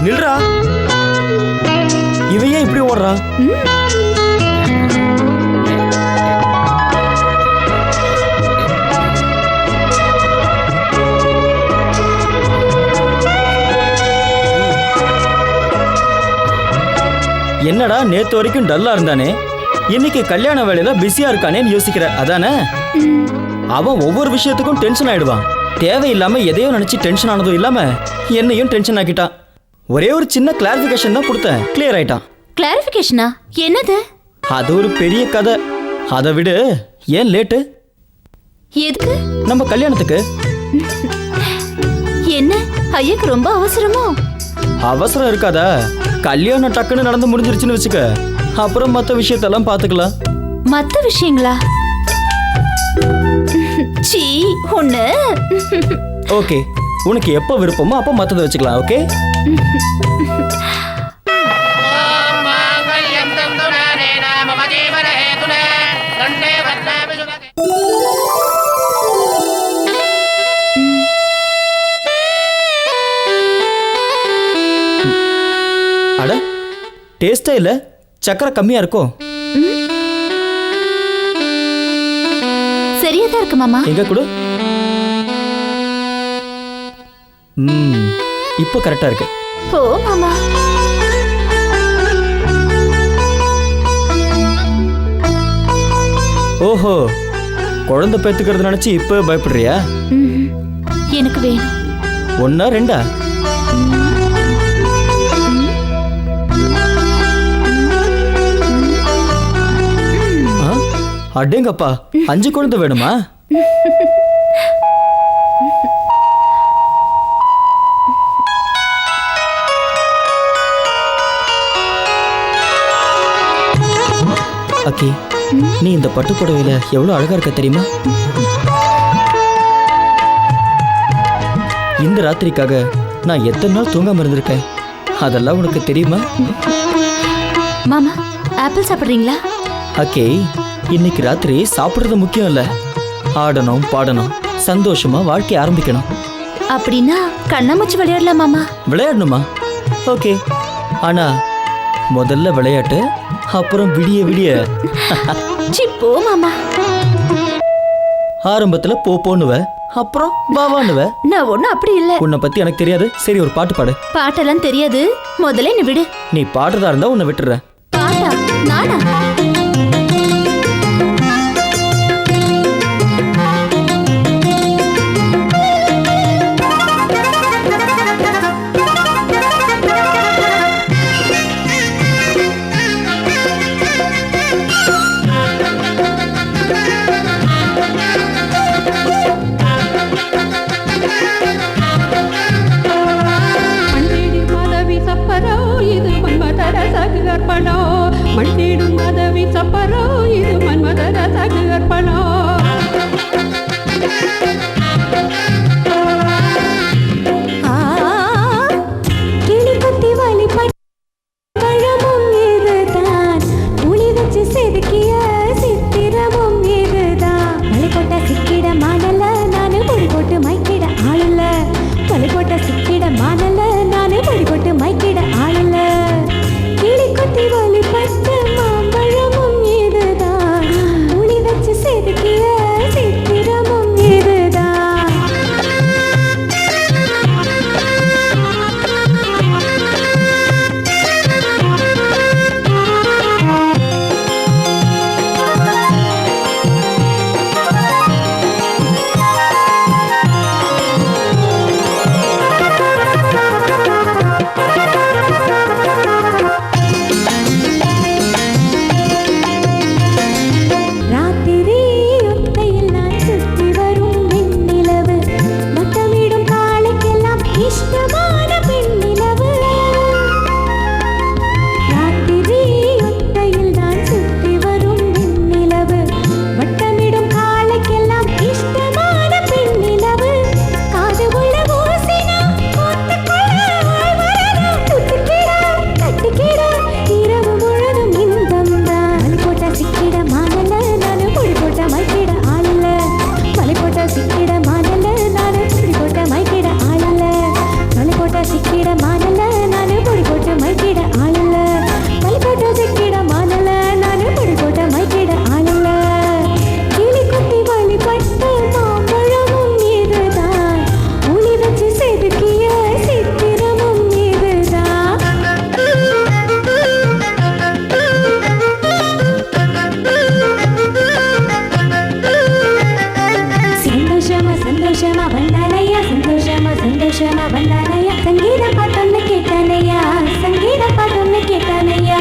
நில்றா. இவன் ஏன் இப்படி ஓடுறா? என்னடா நேத்து வரைக்கும் டல்லா இருந்தானே, இன்னைக்கு கல்யாண வேலையில பிஸியா இருக்கானேன்னு யோசிக்கிற அதானே? அவன் ஒவ்வொரு விஷயத்துக்கும் டென்ஷன் ஆயிடுவான். தேவையில்லாம எதையோ நினைச்சு டென்ஷன் ஆனதும் இல்லாம என்னையும் டென்ஷன் ஆக்கிட்டான். ஒரே ஒரு சின்ன கிளாரிபிகேஷன் தான் கொடுத்தேன், கிளியர் ஆயிட்டான். கிளாரிபிகேஷனா? என்னது? அது ஒரு பெரிய கதை. அதை விடு, ஏன் லேட்டு? எதுக்கு? நம்ம கல்யாணத்துக்கு. என்ன ஐயாக்கு ரொம்ப அவசரமோ? அவசரம் இருக்காதா? கல்யாணம் டக்குன்னு நடந்து முடிஞ்சிருச்சுன்னு வச்சுக்க, அப்புறம் மற்ற விஷயத்தெல்லாம் பார்த்துக்கலாம். மற்ற விஷயங்களா? சீ ஒண்ணு. ஓகே, உனக்கு எப்போ விருப்பமோ அப்போ மற்றதை வச்சுக்கலாம். ஓகே. அட, டேஸ்டே இல்லை, சக்கரை கம்மியா இருக்கும். சரியா தான் இருக்கு மாமா. எங்க கொடு. இப்போ கரெக்டா இருக்கு. போ மாமா. ஓஹோ, குழந்தை பெத்துக்கிறது நினைச்சு இப்போ பயப்படுறியா? எனக்கு வேணும். ஒன்னா ரெண்டா? அடேங்கப்பா, 5 குழந்தை வேணுமா? அக்கி, நீ இந்த பட்டு புடவையில எவ்வளவு அழகா இருக்க தெரியுமா? இந்த ராத்திரிக்காக நான் எத்தனை நாள் தூங்காம இருந்திருக்கேன், அதெல்லாம் உனக்கு தெரியுமா? மாமா, ஆப்பிள் சாப்பிடுறீங்களா? அக்கே, இன்னைக்கு ராத்திரி சாப்பிடுறது முக்கியம் இல்ல, ஆடணும் பாடணும், சந்தோஷமா வாழ்க்கை ஆரம்பிக்கணும். அப்படின்னா கண்ணாமூச்சி விளையாடலாம் மாமா. விளையாடணுமா? ஓகே, ஆனா முதல்ல விளையாட்டு, அப்புறம் விடிய விடிய. போ மாமா. ஆரம்பத்துல போனுவ, அப்புறம் வாவானுவ. நான் ஒண்ணும் அப்படி இல்ல. உன்னை பத்தி எனக்கு தெரியாது. சரி, ஒரு பாட்டு பாடு. பாட்டெல்லாம் தெரியாது, முதல்ல என்ன விடு. நீ பாடுறதா இருந்தா உன்னை விட்டுறேன். பாட்டா? நானா? மண் தேடும் மத புருஷனா வந்தானையா சங்கீத பாட்டொன்னு கேட்டானையா சங்கீத பாட்டொன்னு கேட்டானையா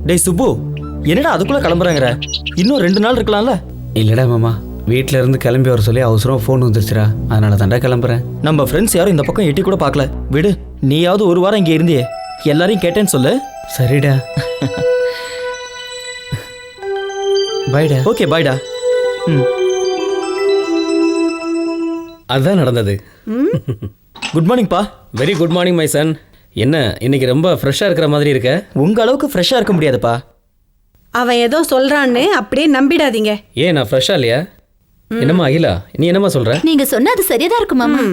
டேய் சுப்பு, என்னடா அதுக்குள்ள கிளம்புறாங்கற? இன்னும் 2 நாள் இருக்கலாம்ல? இல்லடா மாமா, வீட்டில இருந்து கிளம்பி வர சொல்லி அவசரம் ஃபோன் வந்துருச்சுடா, அதனால தாண்டா கிளம்புறேன். நம்ம ஃப்ரெண்ட்ஸ் யாரும் இந்த பக்கம் எட்டி கூட பார்க்கல. விடு, நீயாவது ஒரு வாரம் இங்கே இருந்தியே, எல்லாரையும் கேட்டேன்னு சொல்லு. சரிடா. பாய்டா. ஓகே பாய்டா. அதான் நடந்தது. குட் மார்னிங் பா. Very good morning my son. என்ன இன்னைக்கு ரொம்ப ஃப்ரெஷ்ஷாக இருக்கிற மாதிரி இருக்க? உங்க அளவுக்கு ஃப்ரெஷ்ஷாக இருக்க முடியாதுப்பா. அவன் ஏதோ சொல்றான்னு அப்படியே நம்பிடாதீங்க. ஏன் நான் ஃப்ரெஷ்ஷாக இல்லையா? என்னம்மா அகிலா, நீ என்னம்மா சொல்ற? நீங்க சொன்ன அது சரியாதான் இருக்கு மாமா.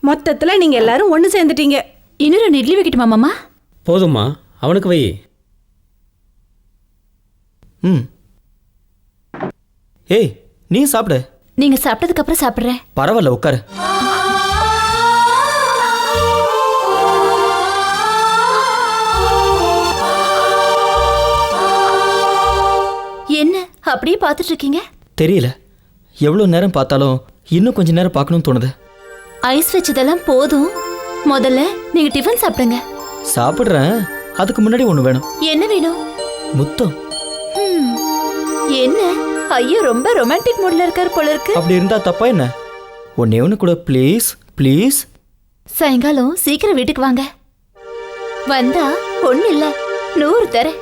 மொத்தத்துல நீங்க எல்லாரும் ஒண்ணு சேர்ந்துட்டீங்க. இன்னும் 2 இட்லி வைக்கட்டுமா மாமா? போதும்மா, அவனுக்கு வை. ஏய், நீ சாப்பிடு. நீங்க சாப்பிட்டதுக்கு அப்புறம் சாப்பிடுறேன். பரவாயில்ல, உட்காரு. என்ன அப்படியே பார்த்துட்டு இருக்கீங்க? தெரியல, எவ்வளவு நேரம் பார்த்தாலும் இன்னும் கொஞ்ச நேரம் பார்க்கணும்னு தோணுது. ஐஸ் வச்சதெல்லாம் போதும், முதல்ல நீங்க டிஃபன் சாப்பிடுங்க. சாப்பிடுறேன், அதுக்கு முன்னாடி ஒண்ணு வேணும். என்ன வேணும்? முத்தம். என்ன ஐயோ, ரொம்ப ரொமான்டிக் மூட்ல இருக்கார் போல இருக்கு. அப்படி இருந்தா தப்பா என்ன? ஒன்னே ஒன்று கூட ப்ளீஸ் ப்ளீஸ். சாயங்காலம் சீக்கிரம் வீட்டுக்கு வாங்க. வந்தா ஒண்ணு இல்ல 100 தரேன்.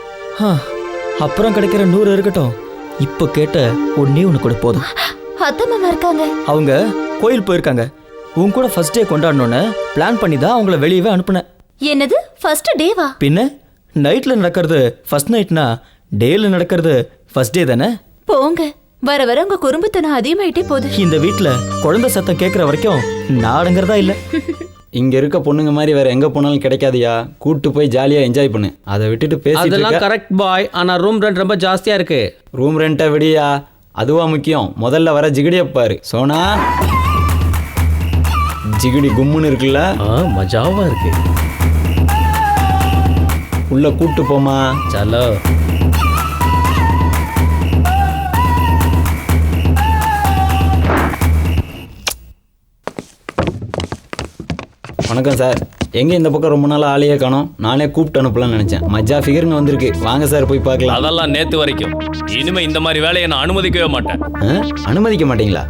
அப்புறம் கிடைக்கிற 100 இருக்கட்டும், இப்போ கேட்ட ஒன்னே ஒன்று கூட போதும். அத்தை மாமா இருக்காங்க. அவங்க கோயில் போயிருக்காங்க. உன் கூட ஃபர்ஸ்ட் டே கொண்டாடணும்னு பிளான் பண்ணி தான் அவங்கள வெளியவே அனுப்புனேன். என்னது ஃபர்ஸ்ட் டேவா? பின்ன நைட்ல நடக்கிறது ஃபர்ஸ்ட் நைட்னா டேல நடக்கிறது ஃபர்ஸ்ட் டே தானே? போங்க, வர வர உங்க குறும்புத்தனம் அதிகமாயிட்டே போகுது. இந்த வீட்ல குழந்தை சத்தம் கேட்கற வரைக்கும் நாடுங்கிறதா இல்ல. இங்க இருக்க பொண்ணுங்க மாதிரி வேற எங்க போனாலும் கிடைக்காதியா. கூட்டு போய் ஜாலியா என்ஜாய் பண்ணு. அதை விட்டுட்டு பேசிட்டு அதெல்லாம் கரெக்ட் பாய். ஆனா ரூம் ரெண்ட் ரொம்ப ஜாஸ்தியா இருக்கு. ரூம் ரெண்ட்டை விடியா, அதுவா முக்கியம். முதல்ல வர ஜிகிடியை பாரு. சோனா, ஜிகிடி கும்முன்னு இருக்குல்ல, மஜாவா இருக்கு. உள்ள கூட்டு போமா. சலோ. வணக்கம் சார். எங்க இந்த பக்கம் ரொம்ப நாள் ஆளையே காணோம். நானே கூப்பிட்டு அனுப்பலாம்னு நினைச்சேன். மஜா ஃபிகருங்க வந்திருக்கு, வாங்க சார் போய் பார்க்கலாம். அதெல்லாம் நேத்து வரைக்கும். இனிமே இந்த மாதிரி வேலையை நான் அனுமதிக்கவே மாட்டேன். அனுமதிக்க மாட்டீங்களா?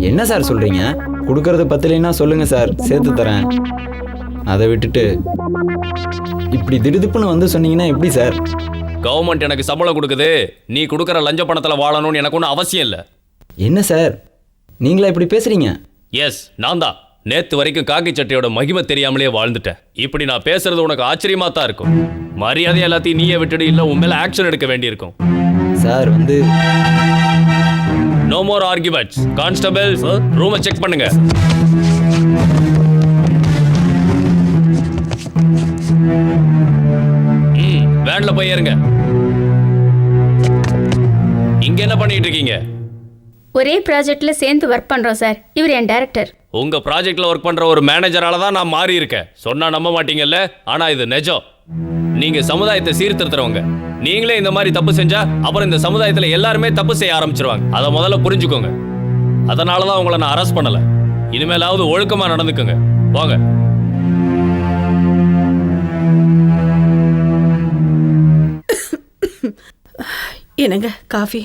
என்ன சார் சொல்றீங்க? கொடுக்கறது பத்தலைன்னா சொல்லுங்க சார், சேர்த்து தரேன். அதை விட்டுட்டு இப்படி திடுதுப்புன்னு வந்து சொன்னீங்கன்னா எப்படி சார்? கவர்மெண்ட் எனக்கு சம்பளம் கொடுக்குது, நீ கொடுக்குற லஞ்ச பணத்தில் வாழணும்னு எனக்கு ஒன்றும் அவசியம் இல்லை. என்ன சார் நீங்களா இப்படி பேசுறீங்க? எஸ், நான் தான். நேத்து வரைக்கும் காக்கி சட்டையோட மகிமை தெரியாமலே வாழ்ந்துட்டேன். இப்படி நான் பேசுறது உனக்கு ஆச்சரியமா தான் இருக்கும். மரியாதை எல்லாத்தையும் நீயே விட்டுடு, இல்ல உன் மேல ஆக்ஷன் எடுக்க வேண்டியிருக்கும். சார் வந்து நோ மோர் ஆர்கியூமெண்ட்ஸ். கான்ஸ்டபிள் ரூமை செக் பண்ணுங்க. வேன்ல போய் ஏறுங்க. இங்க என்ன பண்ணிட்டு இருக்கீங்க? ஒரே ப்ராஜெக்ட்ல சேர்ந்து ஒர்க் பண்றோம் சார். இவர் என் டைரக்டர். உங்க ப்ராஜெக்ட்ல ஒர்க் பண்ற ஒரு மேனேஜரால தான் நான் மாறி இருக்கேன். சொன்னா நம்ப மாட்டீங்கல்ல, ஆனா இது நிஜம். நீங்க சமுதாயத்தை சீர்திருத்துறவங்க. நீங்களே இந்த மாதிரி தப்பு செஞ்சா அப்புறம் இந்த சமுதாயத்துல எல்லாருமே தப்பு செய்ய ஆரம்பிச்சிருவாங்க. அதை முதல்ல புரிஞ்சுக்கோங்க. அதனாலதான் உங்களை நான் அரெஸ்ட் பண்ணல. இனிமேலாவது ஒழுக்கமா நடந்துக்குங்க. போங்க. என்னங்க காஃபி?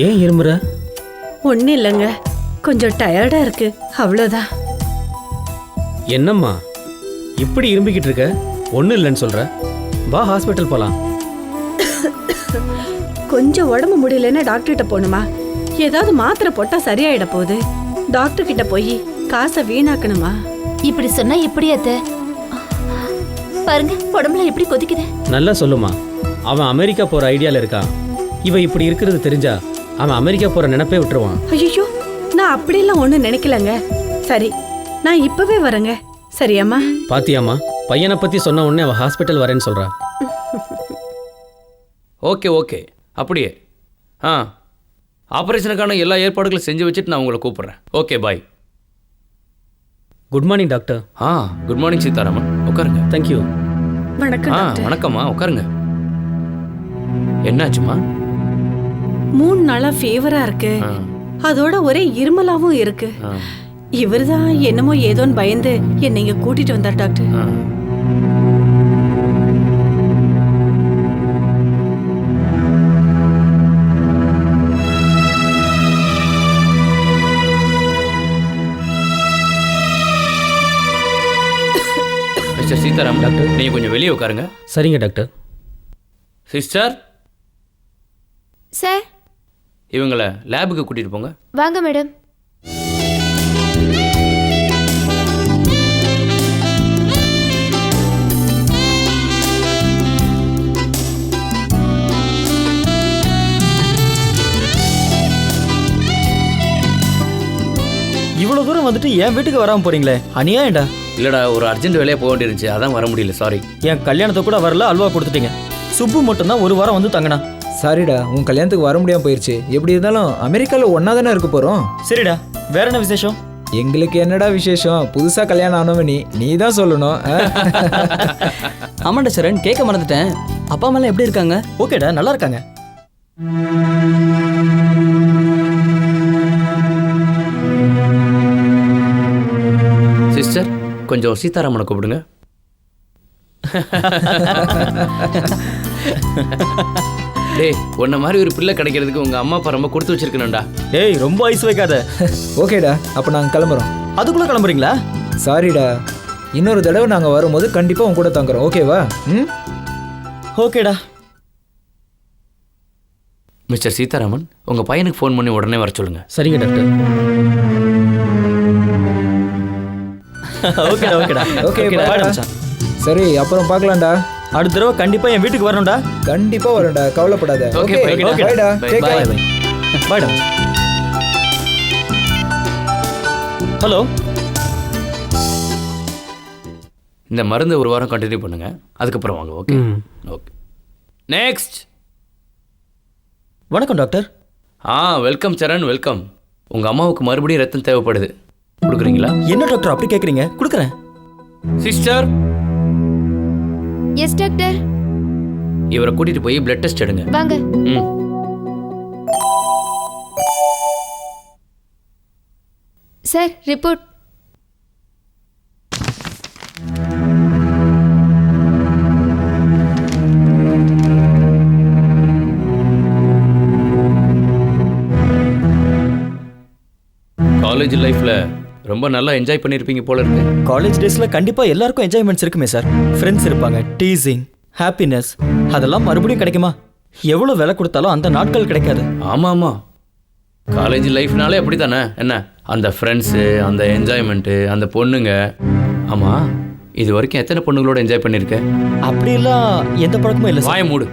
ஏன் இருமுற? ஒன்றும் இல்லைங்க, கொஞ்சம் டயர்டா இருக்கு, அவ்வளோதான். என்னம்மா இப்படி இரும்பிக்கிட்டு இருக்க? ஒன்றும் இல்லைன்னு சொல்ற. வா ஹாஸ்பிட்டல் போலாம். கொஞ்சம் உடம்பு முடியலன்னா டாக்டர்கிட்ட போகணுமா? ஏதாவது மாத்திரை போட்டா சரியாயிட போகுது. டாக்டர் கிட்ட போய் காசை வீணாக்கணுமா? இப்படி சொன்னா எப்படி அத்தை? பாருங்க உடம்புல எப்படி கொதிக்குது. நல்லா சொல்லுமா. அவன் அமெரிக்கா போற ஐடியால இருக்கான். இவ இப்படி இருக்கிறது தெரிஞ்சா அவன் அமெரிக்கா போற நினைப்பே விட்டுருவான். ஐயோ, நான் அப்படியெல்லாம் ஒன்றும் நினைக்கலங்க. சரி, நான் இப்பவே வரேங்க. சரியாம்மா? பாத்தியாம்மா, பையனை பத்தி சொன்ன உடனே அவன் ஹாஸ்பிட்டல் வரேன்னு சொல்றா. ஓகே ஓகே, அப்படியே ஆப்ரேஷனுக்கான எல்லா ஏற்பாடுகளும் செஞ்சு வச்சுட்டு நான் உங்களை கூப்பிட்றேன். Okay bye. Good morning doctor. Good morning Sitharaman. உட்காருங்க. தேங்க்யூ. வணக்கம் டாக்டர். வணக்கம்மா, உட்காருங்க. என்னாச்சுமா? 3 நாளா ஃபீவரா இருக்கு. அதோட ஒரே இருமலாவும் இருக்கு. இவர்தான் என்னமோ ஏதோன்னு பயந்து என்னை இங்க கூட்டிட்டு வந்தார் டாக்டர். மிஸ்டர் சீதாராம் டாக்டர், நீங்கள் கொஞ்சம் வெளியே உட்காருங்க. சரிங்க டாக்டர். சிஸ்டர் சார், இவங்களை லேபுக்கு கூட்டிட்டு போங்க. வாங்க மேடம். இவ்வளவு தூரம் வந்துட்டு என் வீட்டுக்கு வராம போறீங்களே, அநியாயம்டா. இல்லடா, ஒரு அர்ஜென்ட் வேலையா போக வேண்டியிருந்துச்சு, அதான் வர முடியல. சாரி. என் கல்யாணத்தை கூட வரல, அல்வா கொடுத்துட்டீங்க. சுப்பு மட்டும்தான் ஒரு வாரம் வந்து தங்கினா. சாரிடா, உன் கல்யாணத்துக்கு வர முடியாம போயிருச்சு. எப்படி இருந்தாலும் அமெரிக்காவில் ஒன்னா தானே இருக்க போறோம். சரிடா, வேற என்ன விசேஷம்? எங்களுக்கு என்னடா விசேஷம்? புதுசா கல்யாணம் ஆனவனி நீ தான் சொல்லணும். ஆமாண்டா சரண், கேட்க மறந்துட்டேன். அப்பா அம்மாலாம் எப்படி இருக்காங்க? ஓகேடா, நல்லா இருக்காங்க. சிஸ்டர், கொஞ்சம் சீதாராமனை கூப்பிடுங்க. டேய், உன்ன மாதிரி ஒரு பிள்ளை கிடைக்கிறதுக்கு உங்க அம்மா அப்பா ரொம்ப கொடுத்து வச்சிருக்கணும்டா. டேய், ரொம்ப ஐஸ் வைக்காத. ஓகேடா, அப்ப நாங்க கிளம்புறோம். அதுக்குள்ள கிளம்புறீங்களா? சாரிடா, இன்னொரு தடவை நாங்க வரும்போது கண்டிப்பா உன் கூட தங்குறோம். ஓகேவா? ஓகேடா. மிஸ்டர் சீதாராமன், உங்க பையனுக்கு ஃபோன் பண்ணி உடனே வர சொல்லுங்க. சரிங்க டாக்டர். ஓகேடா ஓகேடா. ஓகே, பாய் மச்சான். சரி, அப்புறம் பார்க்கலாம்டா. அடுத்த தடவை கண்டிப்பா என் வீட்டுக்கு வரணும்டா. கண்டிப்பா வரேன்டா, கவலைப்படாத. ஓகே, பாய்டா. Take care. பாய்டா. ஹலோ. இந்த மருந்து ஒரு வாரம் கண்டினியூ பண்ணுங்க, அதுக்கப்புறம் வாங்க. Okay okay. நெக்ஸ்ட். வணக்கம் டாக்டர். Welcome Saran, welcome. உங்க அம்மாவுக்கு மறுபடியும் ரத்தம் தேவைப்படுது, கொடுக்குறீங்களா? என்ன டாக்டர் அப்படி கேட்குறீங்க? கொடுக்குறேன். சிஸ்டர். Yes doctor. இவரை கூட்டிட்டு போய் பிளட் டெஸ்ட் எடுங்க. வாங்க. Sir, report. காலேஜ் லைஃப்ல ரொம்ப நல்லா என்ஜாய் பண்ணியிருப்பீங்க போல இருக்கு. காலேஜ் டேஸ்ல கண்டிப்பா எல்லாருக்கும் என்ஜாய்மெண்ட்ஸ் இருக்குமே சார். ஃப்ரெண்ட்ஸ் இருப்பாங்க, டீசிங், ஹாப்பினஸ், அதெல்லாம் மறுபடியும் கிடைக்குமா? எவ்வளவு விலை கொடுத்தாலும் அந்த நாட்கள் கிடைக்காது. ஆமா ஆமா, காலேஜ் லைஃப்னாலே அப்படி தானே. என்ன அந்த ஃப்ரெண்ட்ஸு, அந்த என்ஜாய்மெண்ட்டு, அந்த பொண்ணுங்க. ஆமா, இது வரைக்கும் எத்தனை பொண்ணுங்களோட என்ஜாய் பண்ணியிருக்க? அப்படியெல்லாம் எந்த பழக்கமும் இல்லை. வாய மூடு.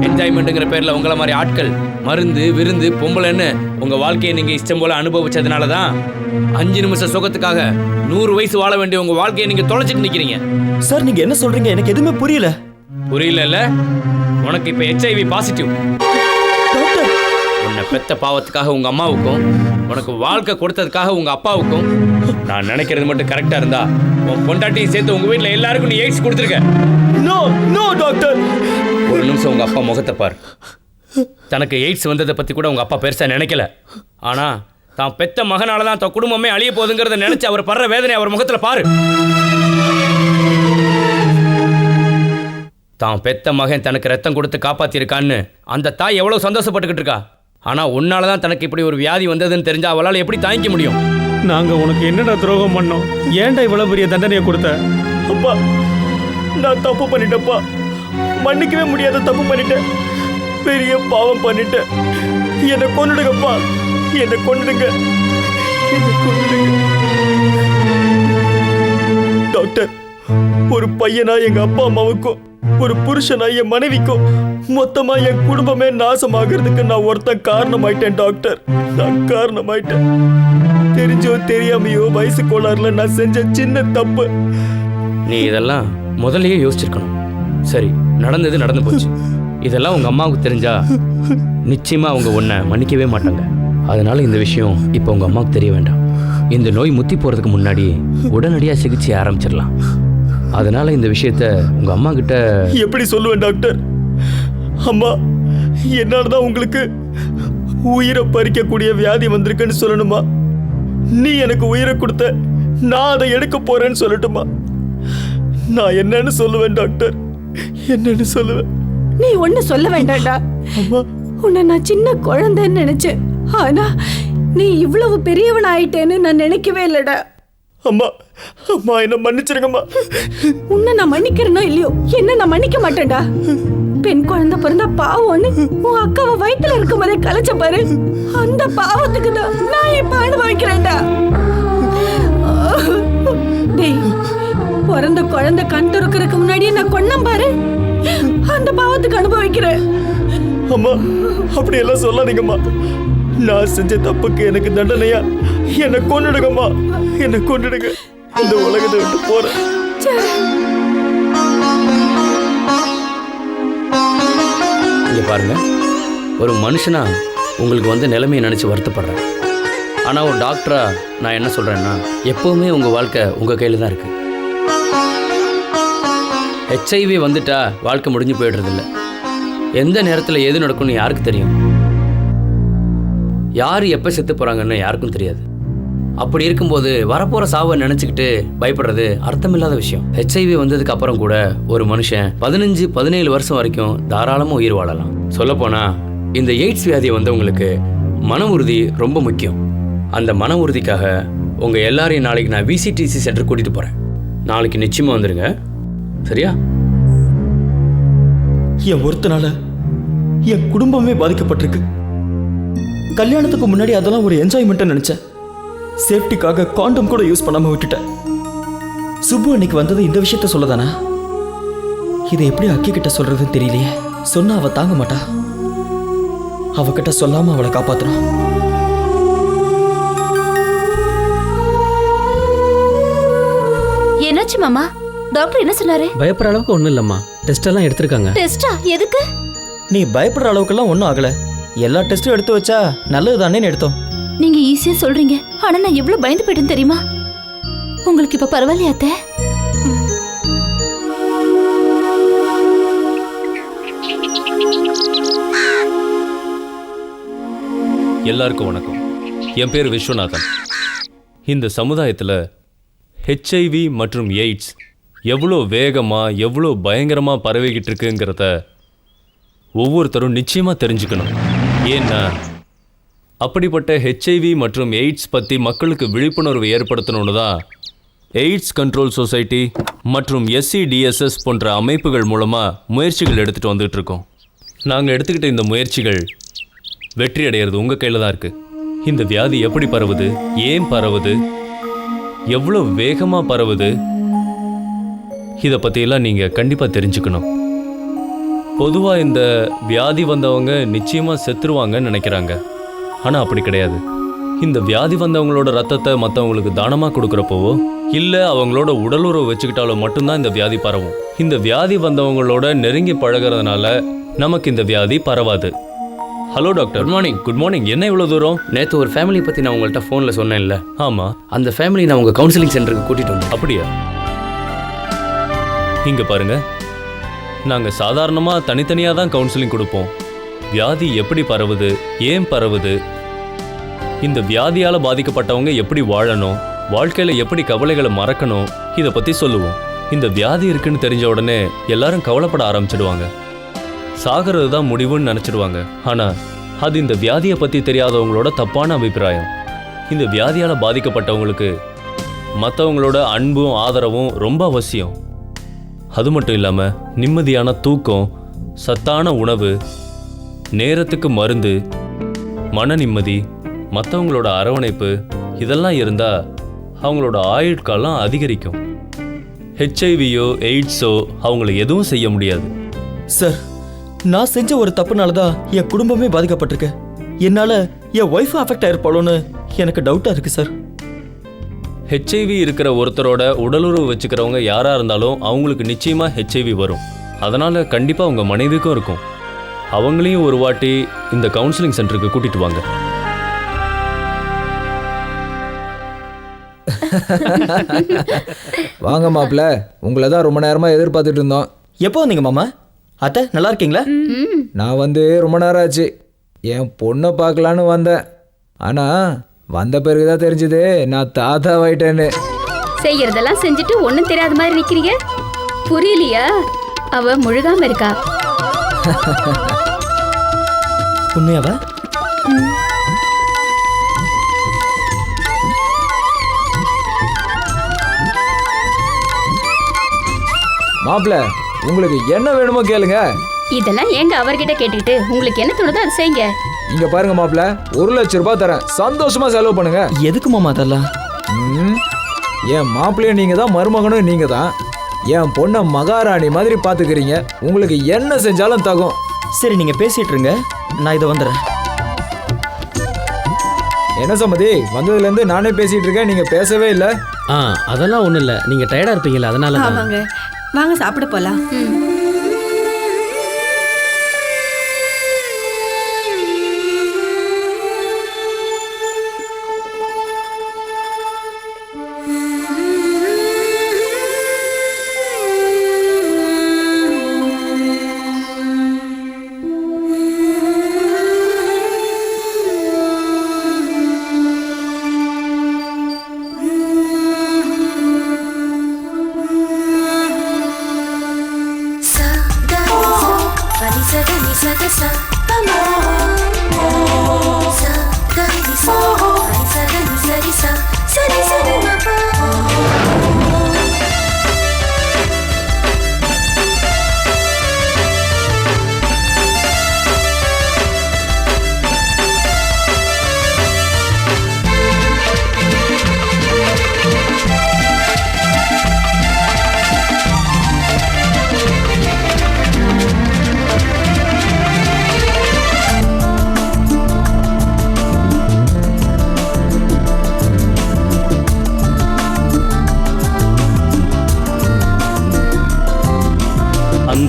என்ஜாய்மெண்ட்டுங்கிற பேரில் உங்களை மாதிரி ஆட்கள் மருந்து விருந்து பொம்பளைன்னு உங்கள் வாழ்க்கையை நீங்கள் இஷ்டம் போல் அனுபவிச்சதுனால தான் 5 நிமிஷம் சுகத்துக்காக 100 வயசு வாழ வேண்டிய உங்கள் வாழ்க்கையை நீங்கள் தொலைச்சிட்டு நிற்கிறீங்க. சார், நீங்கள் என்ன சொல்கிறீங்க? எனக்கு எதுவுமே புரியல. புரியல? உனக்கு இப்போ HIV பாசிட்டிவ். உன்னை பெத்த பாவத்துக்காக உங்க அம்மாவுக்கும் உனக்கு வாழ்க்கை கொடுத்ததுக்காக உங்க அப்பாவுக்கும் நான் நினைக்கிறது மட்டும் கரெக்டா இருந்தா உன் பொண்டாட்டியும் சேர்த்து உங்க வீட்டில் எல்லாருக்கும் நீ எய்ட்ஸ் கொடுத்துருக்க. No no doctor. ஒரு நிமிஷம் உங்க அப்பா முகத்தை பாரு. தனக்கு எய்ட்ஸ் வந்ததை பத்தி கூட உங்க அப்பா பெருசா நினைக்கல. ஆனா தான் பெத்த மகனால தான் தன் குடும்பமே அழிய போகுதுங்கிறத நினைச்சு அவர் படுற வேதனை அவர் முகத்துல பாரு. தான் பெத்த மகன் தனக்கு ரத்தம் கொடுத்து காப்பாத்திருக்கான்னு அந்த தாய் எவ்வளவு சந்தோஷப்பட்டுக்கிட்டு இருக்கா. ஆனா உன்னால தான் தனக்கு இப்படி ஒரு வியாதி வந்ததுன்னு தெரிஞ்சா அவளால் எப்படி தாங்கிக்க முடியும்? நாங்க உனக்கு என்னடா துரோகம் பண்ணோம்? ஏன்டா இவ்வளவு பெரிய தண்டனையை கொடுத்த? அப்பா, நான் தப்பு பண்ணிட்டேன்ப்பா. மன்னிக்கவே முடியாத தப்பு பண்ணிட்டேன். பெரிய பாவம் பண்ணிட்டேன். என்னை கொன்னுடுங்கப்பா, என்னை கொன்னுடுங்க, என்னை கொன்னுடுங்க. டாக்டர், ஒரு பையனா எங்க அப்பா அம்மாவுக்கும் ஒரு புருஷனா என் மனைவிக்கும் மொத்தமா என் குடும்பமே நாசமாகிறதுக்கு நான் ஒருத்தன் காரணமாயிட்டேன் டாக்டர். நான் காரணமாயிட்டேன். தெரிஞ்சோ தெரியாமையோ வயசு கோளாறுல நான் செஞ்ச சின்ன தப்பு. நீ இதெல்லாம் முதல்லயே யோசிச்சிருக்கணும். சரி, நடந்தது நடந்து போச்சு. இதெல்லாம் உங்க அம்மாவுக்கு தெரிஞ்சா நிச்சயமா அவங்க உன்னை மன்னிக்கவே மாட்டாங்க. அதனால இந்த விஷயம் இப்போ உங்க அம்மாவுக்கு தெரிய வேண்டாம். இந்த நோய் முத்தி போறதுக்கு முன்னாடி உடனடியாக சிகிச்சையை ஆரம்பிச்சிடலாம். அதனால இந்த விஷயத்த உங்க அம்மா கிட்ட எப்படி சொல்லுவேன் டாக்டர்? அம்மா, என்னாலதான் உங்களுக்கு உயிரை பறிக்கக்கூடிய வியாதி வந்திருக்குன்னு சொல்லணுமா? நீ எனக்கு உயிரை கொடுத்த, நான் அதை எடுக்க போறேன்னு சொல்லட்டுமா? நான் என்னன்னு சொல்லுவேன் டாக்டர்? என்னன்னு சொல்லுவேன்? நீ ஒண்ணு சொல்ல வேண்டாம்டா. உன்னை நான் சின்ன குழந்தைன்னு நினைச்சேன். ஆனா நீ இவ்வளவு பெரியவன் ஆயிட்டேன்னு நான் நினைக்கவே இல்லடா. அம்மா, அம்மா என்ன மன்னிச்சிருங்கம்மா. உன்னை நான் மன்னிக்கிறனோ இல்லையோ, என்ன நான் மன்னிக்க மாட்டேன்டா. பெண் குழந்தை பிறந்தா பாவம்னு உன் அக்காவை வயித்துல இருக்கும் போதே கலைச்ச பாரு, அந்த பாவத்துக்கு தான் நான் இப்ப அனுபவிக்கிறேன்டா. டேய், பிறந்த குழந்தை கண் துறக்கிறதுக்கு முன்னாடியே நான் கொன்னம் பாரு, அந்த பாவத்துக்கு அனுபவிக்கிறேன். அம்மா, அப்படி எல்லாம் சொல்லாதீங்கம்மா. நான் செஞ்ச தப்புக்கு எனக்கு தண்டனையா என்னை கொன்னுடுங்கம்மா, என்னை கொன்னுடுங்க. இந்த உலகத்தை விட்டு போறேன். இங்க பாருங்க, ஒரு மனுஷனா உங்களுக்கு வந்து நிலைமையை நினைச்சு வருத்தப்படுறேன். ஆனா ஒரு டாக்டரா நான் என்ன சொல்றேன்னா, எப்பவுமே உங்க வாழ்க்கை உங்க கையில தான் இருக்கு. HIV வந்துட்டா வாழ்க்கை முடிஞ்சு போயிடுறது இல்லை. எந்த நேரத்தில் எது நடக்கும்னு யாருக்கு தெரியும்? யார் எப்போ செத்து போகிறாங்கன்னு யாருக்கும் தெரியாது. அப்படி இருக்கும்போது வரப்போகிற சாவை நினச்சிக்கிட்டு பயப்படுறது அர்த்தமில்லாத விஷயம். HIV வந்ததுக்கு அப்புறம் கூட ஒரு மனுஷன் 15-17 வருஷம் வரைக்கும் தாராளமாக உயிர் வாழலாம். சொல்லப்போனால் இந்த எய்ட்ஸ் வியாதி வந்தவங்களுக்கு மன உறுதி ரொம்ப முக்கியம். அந்த மன உறுதிக்காக உங்கள் எல்லாரையும் நாளைக்கு நான் VCTC சென்டர் கூட்டிகிட்டு போகிறேன். நாளைக்கு நிச்சயமாக வந்துடுங்க, சரியா? என் ஒருத்தனால என் குடும்பமே பாதிக்கப்பட்டிருக்கு. கல்யாணத்துக்கு முன்னாடி அதெல்லாம் ஒரு என்ஜாய்மெண்ட்டை நினைச்சேன். சேஃப்டிக்காக காண்டம் கூட யூஸ் பண்ணாம விட்டுட்டேன். சுப்பு அன்னைக்கு வந்தது இந்த விஷயத்த சொல்லதானா? இதை எப்படி அக்கி கிட்ட சொல்றதுன்னு தெரியலையே. சொன்னா அவ தாங்க மாட்டா. அவகிட்ட சொல்லாம அவளை காப்பாத்தணும். என்னாச்சு மாமா? டாக்டர் என்ன சொன்னாரு? பயப்படுற அளவுக்கு ஒண்ணும் இல்லம்மா. டெஸ்ட் எல்லாம் எடுத்திருக்காங்க. டெஸ்டா? எதுக்கு? நீ பயப்படுற அளவுக்கெல்லாம் ஒன்றும் ஆகல. எல்லா டெஸ்ட்டும் எடுத்து வச்சா நல்லது தானேன்னு எடுத்தோம். நீங்க ஈஸியா சொல்றீங்க, ஆனா நான் எவ்வளவு பயந்து போயிட்டேன் தெரியுமா? உங்களுக்கு இப்ப பரவாயில்லையா அத்தை? எல்லாருக்கும் வணக்கம். என் பேர் விஸ்வநாதன். இந்த சமுதாயத்தில் HIV மற்றும் எய்ட்ஸ் எவ்வளோ வேகமாக எவ்வளோ பயங்கரமாக பரவிக்கிட்டு இருக்குங்கிறத ஒவ்வொருத்தரும் நிச்சயமாக தெரிஞ்சுக்கணும். ஏன்னா அப்படிப்பட்ட HIV மற்றும் எய்ட்ஸ் பற்றி மக்களுக்கு விழிப்புணர்வு ஏற்படுத்தணும்னு தான் எய்ட்ஸ் கண்ட்ரோல் சொசைட்டி மற்றும் SCDSS போன்ற அமைப்புகள் மூலமாக முயற்சிகள் எடுத்துகிட்டு வந்துட்டு இருக்கோம். நாங்கள் எடுத்துக்கிட்ட இந்த முயற்சிகள் வெற்றி அடைகிறது உங்கள் கையில் தான் இருக்குது. இந்த வியாதி எப்படி பரவுது, ஏன் பரவுது, எவ்வளோ வேகமாக பரவுது, இதை பற்றியெல்லாம் நீங்கள் கண்டிப்பாக தெரிஞ்சுக்கணும். பொதுவாக இந்த வியாதி வந்தவங்க நிச்சயமாக செத்துருவாங்கன்னு நினைக்கிறாங்க. ஆனால் அப்படி கிடையாது. இந்த வியாதி வந்தவங்களோட ரத்தத்தை மற்றவங்களுக்கு தானமாக கொடுக்குறப்போவோ இல்லை அவங்களோட உடலுறவு வச்சுக்கிட்டாலும் மட்டும்தான் இந்த வியாதி பரவும். இந்த வியாதி வந்தவங்களோட நெருங்கி பழகிறதுனால நமக்கு இந்த வியாதி பரவாது. Hello doctor. Good morning. Good morning. என்ன இவ்வளோ தூரம்? நேற்று ஒரு ஃபேமிலி பற்றி நான் உங்கள்கிட்ட ஃபோனில் சொன்னேன்ல. ஆமாம். அந்த ஃபேமிலி நான் உங்கள் கவுன்சிலிங் சென்டருக்கு கூட்டிகிட்டு வந்தேன். அப்படியா? இங்கே பாருங்க, நாங்கள் சாதாரணமாக தனித்தனியாக தான் கவுன்சிலிங் கொடுப்போம். வியாதி எப்படி பரவுது, ஏன் பரவுது, இந்த வியாதியால் பாதிக்கப்பட்டவங்க எப்படி வாழணும், வாழ்க்கையில் எப்படி கவலைகளை மறக்கணும், இதை பற்றி சொல்லுவோம். இந்த வியாதி இருக்குன்னு தெரிஞ்ச உடனே எல்லாரும் கவலைப்பட ஆரம்பிச்சிடுவாங்க. சாகிறது தான் முடிவுன்னு நினச்சிடுவாங்க. ஆனால் அது இந்த வியாதியை பற்றி தெரியாதவங்களோட தப்பான அபிப்பிராயம். இந்த வியாதியால் பாதிக்கப்பட்டவங்களுக்கு மற்றவங்களோட அன்பும் ஆதரவும் ரொம்ப அவசியம். அது மட்டும் இல்லாமல் நிம்மதியான தூக்கம், சத்தான உணவு, நேரத்துக்கு மருந்து, மன நிம்மதி, மற்றவங்களோட அரவணைப்பு இதெல்லாம் இருந்தால் அவங்களோட ஆயுட்காலம் அதிகரிக்கும். ஹெச்ஐவியோ எய்ட்ஸோ அவங்கள எதுவும் செய்ய முடியாது. சார், நான் செஞ்ச ஒரு தப்புனால தான் என் குடும்பமே பாதிக்கப்பட்டிருக்கு. என்னால் என் ஒய்ஃபும் அஃபெக்ட் ஆயிருப்பாளோன்னு எனக்கு டவுட்டாக இருக்குது சார். ஹெச்ஐவி இருக்கிற ஒருத்தரோட உடலுறவு வச்சுக்கிறவங்க யாராக இருந்தாலும் அவங்களுக்கு நிச்சயமாக ஹெச்ஐவி வரும். அதனால் கண்டிப்பாக உங்கள் மனைவிக்கும் இருக்கும். அவங்களையும் ஒரு வாட்டி இந்த கவுன்சிலிங் சென்டருக்கு கூட்டிட்டு வாங்க. வாங்க மாப்பிள்ள, உங்களை தான் ரொம்ப நேரமாக எதிர்பார்த்துட்டு இருந்தோம். எப்போ வந்தீங்க மாமா? அத்தை நல்லா இருக்கீங்களா? நான் வந்து ரொம்ப நேரம் ஆச்சு. என் பொண்ணை பார்க்கலான்னு வந்தேன். ஆனால் வந்த பிறகுதான் தெரிஞ்சது நான் தாத்தாவாயிட்டேன்னு. செய்யறதெல்லாம் செஞ்சுட்டு ஒன்றும் தெரியாத மாதிரி நிற்கிறீங்க. புரியலையா? அவ முழுகாம இருக்கா. உண்மையாவா? மாப்பிள்ள, உங்களுக்கு என்ன வேணுமோ கேளுங்க. இதெல்லாம் ஏங்க அவர்கிட்ட கேட்டுக்கிட்டு உங்களுக்கு என்ன தோணுதோ அதை செய்யுங்க. இங்க பாருங்க மாப்பிள்ள, 1 லட்சம் ரூபாய் தரேன், சந்தோஷமா செலவு பண்ணுங்க. எதுக்கு மாமா அதெல்லாம்? என் மாப்பிள்ளைய நீங்க தான், மருமகனும் நீங்க தான். என் பொண்ணை மகாராணி மாதிரி பாத்துக்கிறீங்க. உங்களுக்கு என்ன செஞ்சாலும் தகும். சரி, நீங்க பேசிட்டு இருங்க, நான் இதை வந்துடுறேன். என்ன சம்மதி, வந்ததுலேருந்து நானே பேசிட்டு இருக்கேன், நீங்க பேசவே இல்லை. அதெல்லாம் ஒன்றும் இல்லை, நீங்கள் டயர்டாக இருப்பீங்களா, அதனால தான். ஆமாங்க, வாங்க சாப்பிட போலாம்.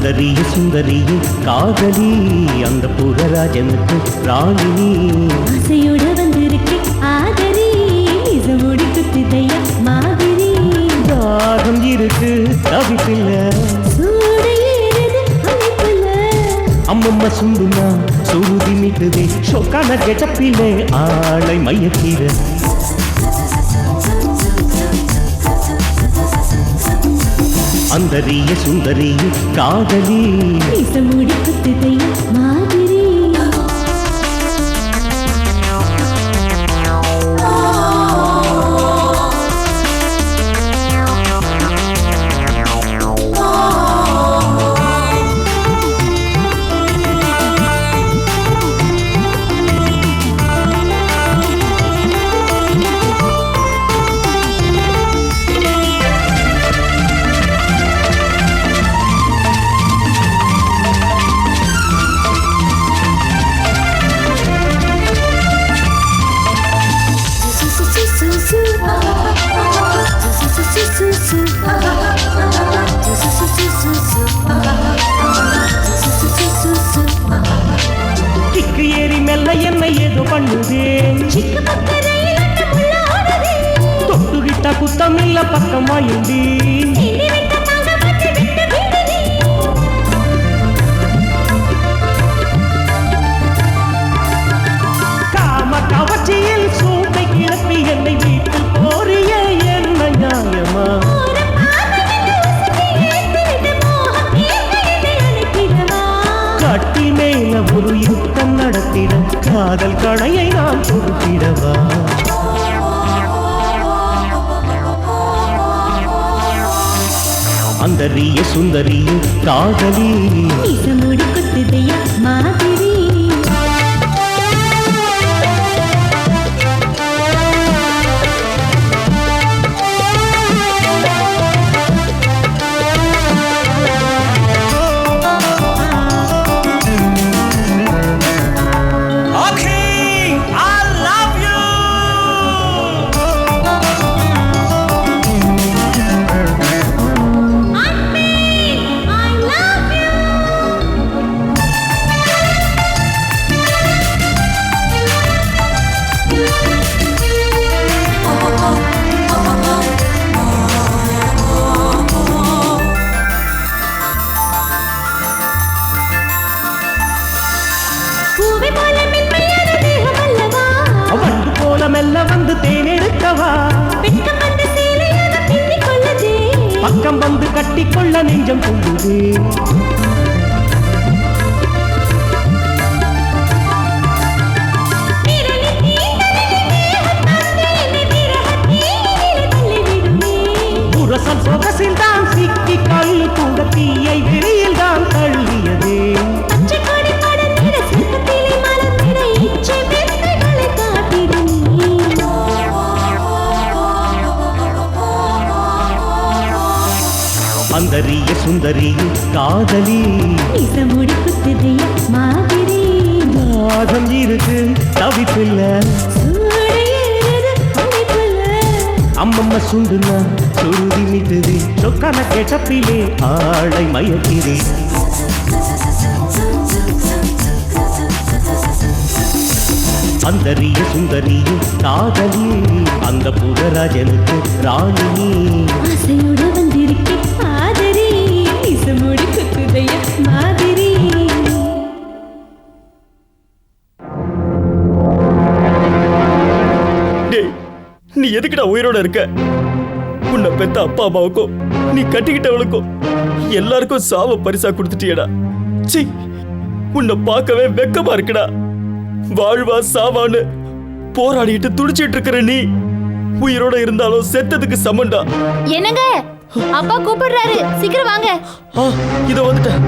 சுந்தரிய சுந்தரிய காதலி அந்த புறராஜனுக்கு ராணினி ஆசையோட வந்திருக்கு ஆதரி நிஜமோடி குத்திதைய மாதிரி தாகம் இருக்கு தவிப்பில்ல அம்மம்மா சுண்டுனா சுருதி மிட்டுதே ஷோக்கான கெட்டப்பிலே ஆளை மையத்தீர அந்தரிய சுந்தரிய காதலி நிஜமோடி குத்திதைய மாதிரி மெல்ல என்ன ஏதோ பண்ணுதே தொட்டுகிட்ட குத்தம் இல்ல பக்கம் வாயுண்டி காம கவர்ச்சியில் சூட்டை கிளப்பி என்னை வீட்டில் போறிய என்ன நியாயமா கட்டி மேல ஒரு யுத்தம் நடத்திட காதல் கணையை நான் கொடுத்திடவா அந்தரிய சுந்தரிய காதலி நிசமுடி குத்துதையா மாதிரி அவண்டு போல மெல்ல வந்து தேனெடுக்கவா பக்கம் வந்து கட்டிக்கொள்ள நெஞ்சம் கொள்ளுதே புரசல் சொகசில் தான் சிக்கி கல்லு கூட தீயை விரியில் தான் தள்ளியதே அந்தரிய சுந்தரிய காதலி நிசமுடி குத்துதையா மாதிரி நாதம் இருக்கு தவிப்பில்ல அம்மம்மா சுண்டுனா சுருதி மிட்டுது சொக்கான கேட்டப்பிலே ஆளை மயக்கிறே அந்தரிய சுந்தரிய காதலி அந்த புகராஜனுக்கு ராணி ஆசையோட வந்திருக்கே ஆதரி நிசமுடி குத்துதையா மாதிரி டேய், நீ எதுக்குடா உயிரோட இருக்க? உன்னை பெத்த அப்பா அம்மாவுக்கும் நீ கட்டிக்கிட்டவளுக்கும் எல்லாருக்கும் சாவ பரிசா கொடுத்துட்டியடா. சீ, உன்னை பார்க்கவே வெக்கமா இருக்குடா. வாழ்வா சாவான்னு போராடிட்டு துடிச்சிட்டு இருக்கிற நீ உயிரோட இருந்தாலும் செத்ததுக்கு சமண்டா. என்னங்க அப்பா கூப்பிடுறாரு, சீக்கிரம் வாங்க. இத வந்துட்டேன்.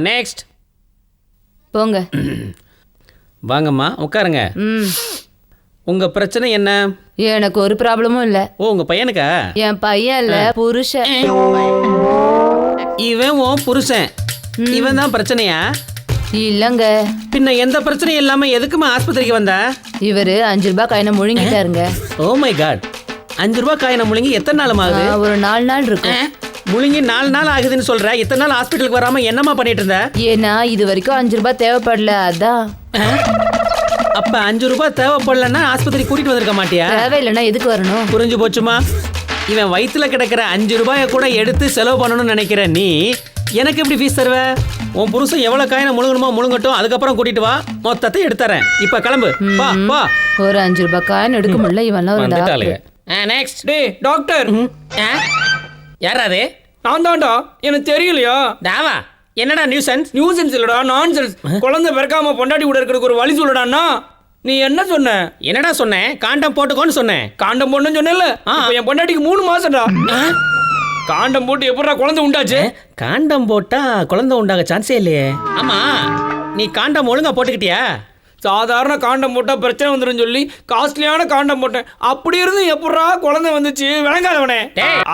நெக்ஸ்ட் போங்க. வாங்கம்மா உட்காருங்க. உங்க பிரச்சனை என்ன? எனக்கு ஒரு ப்ராப்ளமும் இல்ல. ஓ உங்க பையனுக்கா? என் பையன் இல்ல, புருஷன். இவன் உன் புருஷன். இவன் தான் பிரச்சனையா? இல்லங்க. பின்ன எந்த பிரச்சனையும் இல்லாம எதுக்குமா ஆஸ்பத்திரிக்கு வந்த? இவரு 5 ரூபாய் காயினை முழுங்கிட்டாருங்க. ஓ மை காட், 5 ரூபாய் காயினை முழுங்கி எத்தனை நாள் ஆகுது? ஒரு 4 நாள் இருக்கும். முழுங்கி 4 நாள் ஆகுதுன்னு சொல்ற. இத்தனை நாள் ஹாஸ்பிட்டலுக்கு வராம என்னமா பண்ணிட்டு இருந்த? ஏன்னா இது வரைக்கும் 5 ரூபாய் தேவைப்படல, அதான். அப்ப 5 ரூபாய் தேவைப்படலன்னா ஆஸ்பத்திரி கூட்டிட்டு வந்திருக்க மாட்டியா? தேவையில்லைன்னா எதுக்கு வரணும்? புரிஞ்சு போச்சுமா. இவன் வயிற்றுல கிடக்கிற 5 ரூபாயை கூட எடுத்து செலவு பண்ணணும்னு நினைக்கிற நீ எனக்கு எப்படி ஃபீஸ் தருவ? உன் புருஷன் எவ்வளவு காயினை முழுங்கணுமோ முழுங்கட்டும், அதுக்கப்புறம் கூட்டிட்டு வா, மொத்தத்தை எடுத்துறேன். இப்ப கிளம்பு, பா பா. ஒரு 5 ரூபாய் காயின் எடுக்க முடியல, இவன்லாம் ஒரு டாக்டர். Next day doctor. யாராது? நான் தான்டா, எனக்கு தெரியலையா? தாவா, என்னடா நியூசன்ஸ்? நியூசன்ஸ் இல்லடா, நான்சென்ஸ். குழந்தை பிறக்காம பொண்டாட்டி கூட இருக்கிறதுக்கு ஒரு வழி சொல்லடான்னா. நீ என்ன சொன்ன? என்னடா சொன்னேன்? காண்டம் போட்டுக்கோன்னு சொன்னேன். காண்டம் போடணும்னு சொன்னேன்ல. இப்போ என் பொண்டாட்டிக்கு 3 மாசம்டா. காண்டம் போட்டு எப்படா குழந்தை உண்டாச்சு? காண்டம் போட்டா குழந்தை உண்டாக சான்ஸே இல்லையே. ஆமா, நீ காண்டம் ஒழுங்கா போட்டுக்கிட்டியா? சாதாரண காண்டம் போட்டா பிரச்சனை வந்துடும் சொல்லி காஸ்ட்லியான காண்டம் போட்டேன். அப்படி இருந்து எப்படா குழந்தை வந்துச்சு? விளங்காதவனே.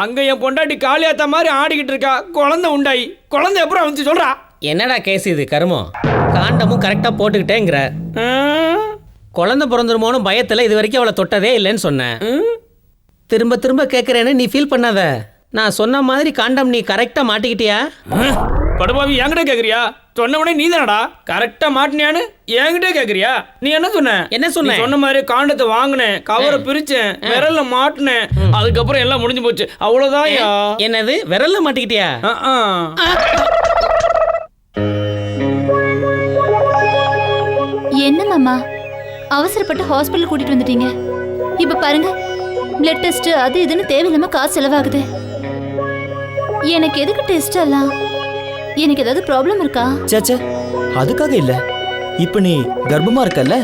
அங்க என் பொண்டாட்டி காளியாத்த மாதிரி ஆடிக்கிட்டு இருக்கா, குழந்தை உண்டாயி. குழந்தை எப்படா வந்துச்சு சொல்றா? என்னடா கேஸ் இது கருமம்? காண்டமும் கரெக்டா போட்டுக்கிட்டேங்கிற. குழந்தை பிறந்துருமோன்னு பயத்துல இது வரைக்கும் அவளை தொட்டதே இல்லைன்னு சொன்னேன். திரும்ப திரும்ப கேட்கறேன்னு நீ ஃபீல் பண்ணாத. நான் சொன்ன மாதிரி காண்டம் நீ கரெக்டா மாட்டிக்கிட்டியா? படுபாவி என்கிட்ட கேக்குறியா? சொன்ன உடனே நீ தானடா கரெக்டா மாட்டினியான்னு என்கிட்ட கேக்குறியா? நீ என்ன சொன்ன? என்ன சொன்ன? சொன்ன மாதிரி காண்டத்தை வாங்கினேன், கவரை பிரிச்சேன், விரல்ல மாட்டினேன், அதுக்கப்புறம் எல்லாம் முடிஞ்சு போச்சு. அவ்வளவுதான். என்னது விரல்ல மாட்டிக்கிட்டியா? என்ன மாமா அவசரப்பட்டு ஹாஸ்பிட்டல் கூட்டிட்டு வந்துட்டீங்க? இப்ப பாருங்க, பிளட் டெஸ்ட் அது இதுன்னு தேவையில்லாம காசு செலவாகுது. எனக்கு எதுக்கு டெஸ்ட் எல்லாம்? எனக்கு ஏதாவது ப்ராப்ளம் இருக்கா? சேச்சே, அதுக்காக இல்ல. இப்ப நீ கர்ப்பமா இருக்கல்ல,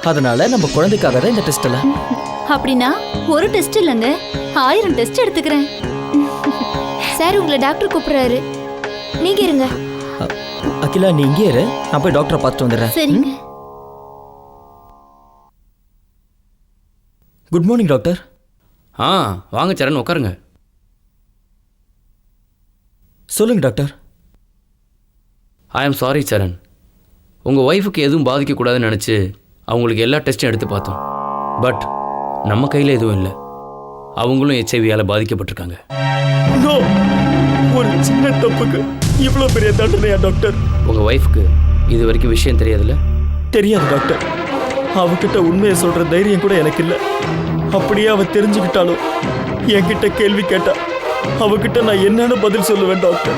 அதனால நம்ம குழந்தைக்காக தான் இந்த டெஸ்ட் எல்லாம். அப்படின்னா ஒரு டெஸ்ட் இல்லைங்க, 1000 டெஸ்ட் எடுத்துக்கிறேன். சார் உங்களை டாக்டர் கூப்பிடுறாரு, நீங்க இருங்க. அகிலா நீ இங்கே இரு, நான் போய் டாக்டரை பார்த்துட்டு வந்துடுறேன். சரிங்க. Good morning doctor. வாங்க சரண், உட்காருங்க. சொல்லுங்க டாக்டர். ஐ ஆம் சாரி சரண், உங்கள் ஒய்ஃபுக்கு எதுவும் பாதிக்கக்கூடாதுன்னு நினச்சி அவங்களுக்கு எல்லா டெஸ்ட்டும் எடுத்து பார்த்தோம். பட் நம்ம கையில் எதுவும் இல்லை. அவங்களும் ஹெச்ஐவியால் பாதிக்கப்பட்டிருக்காங்க. ஒரு சின்ன தப்புக்கு இவ்வளோ பெரிய தண்டனையா டாக்டர்? உங்கள் ஒய்ஃபுக்கு இது வரைக்கும் விஷயம் தெரியாதுல்ல? தெரியாது டாக்டர். அவகிட்ட உண்மையை சொல்ற தைரியம் கூட எனக்கு இல்லை. அப்படியே அவ தெரிஞ்சுக்கிட்டாலும் என்கிட்ட கேள்வி கேட்டா அவகிட்ட நான் என்னன்னு பதில் சொல்லுவேன் டாக்டர்.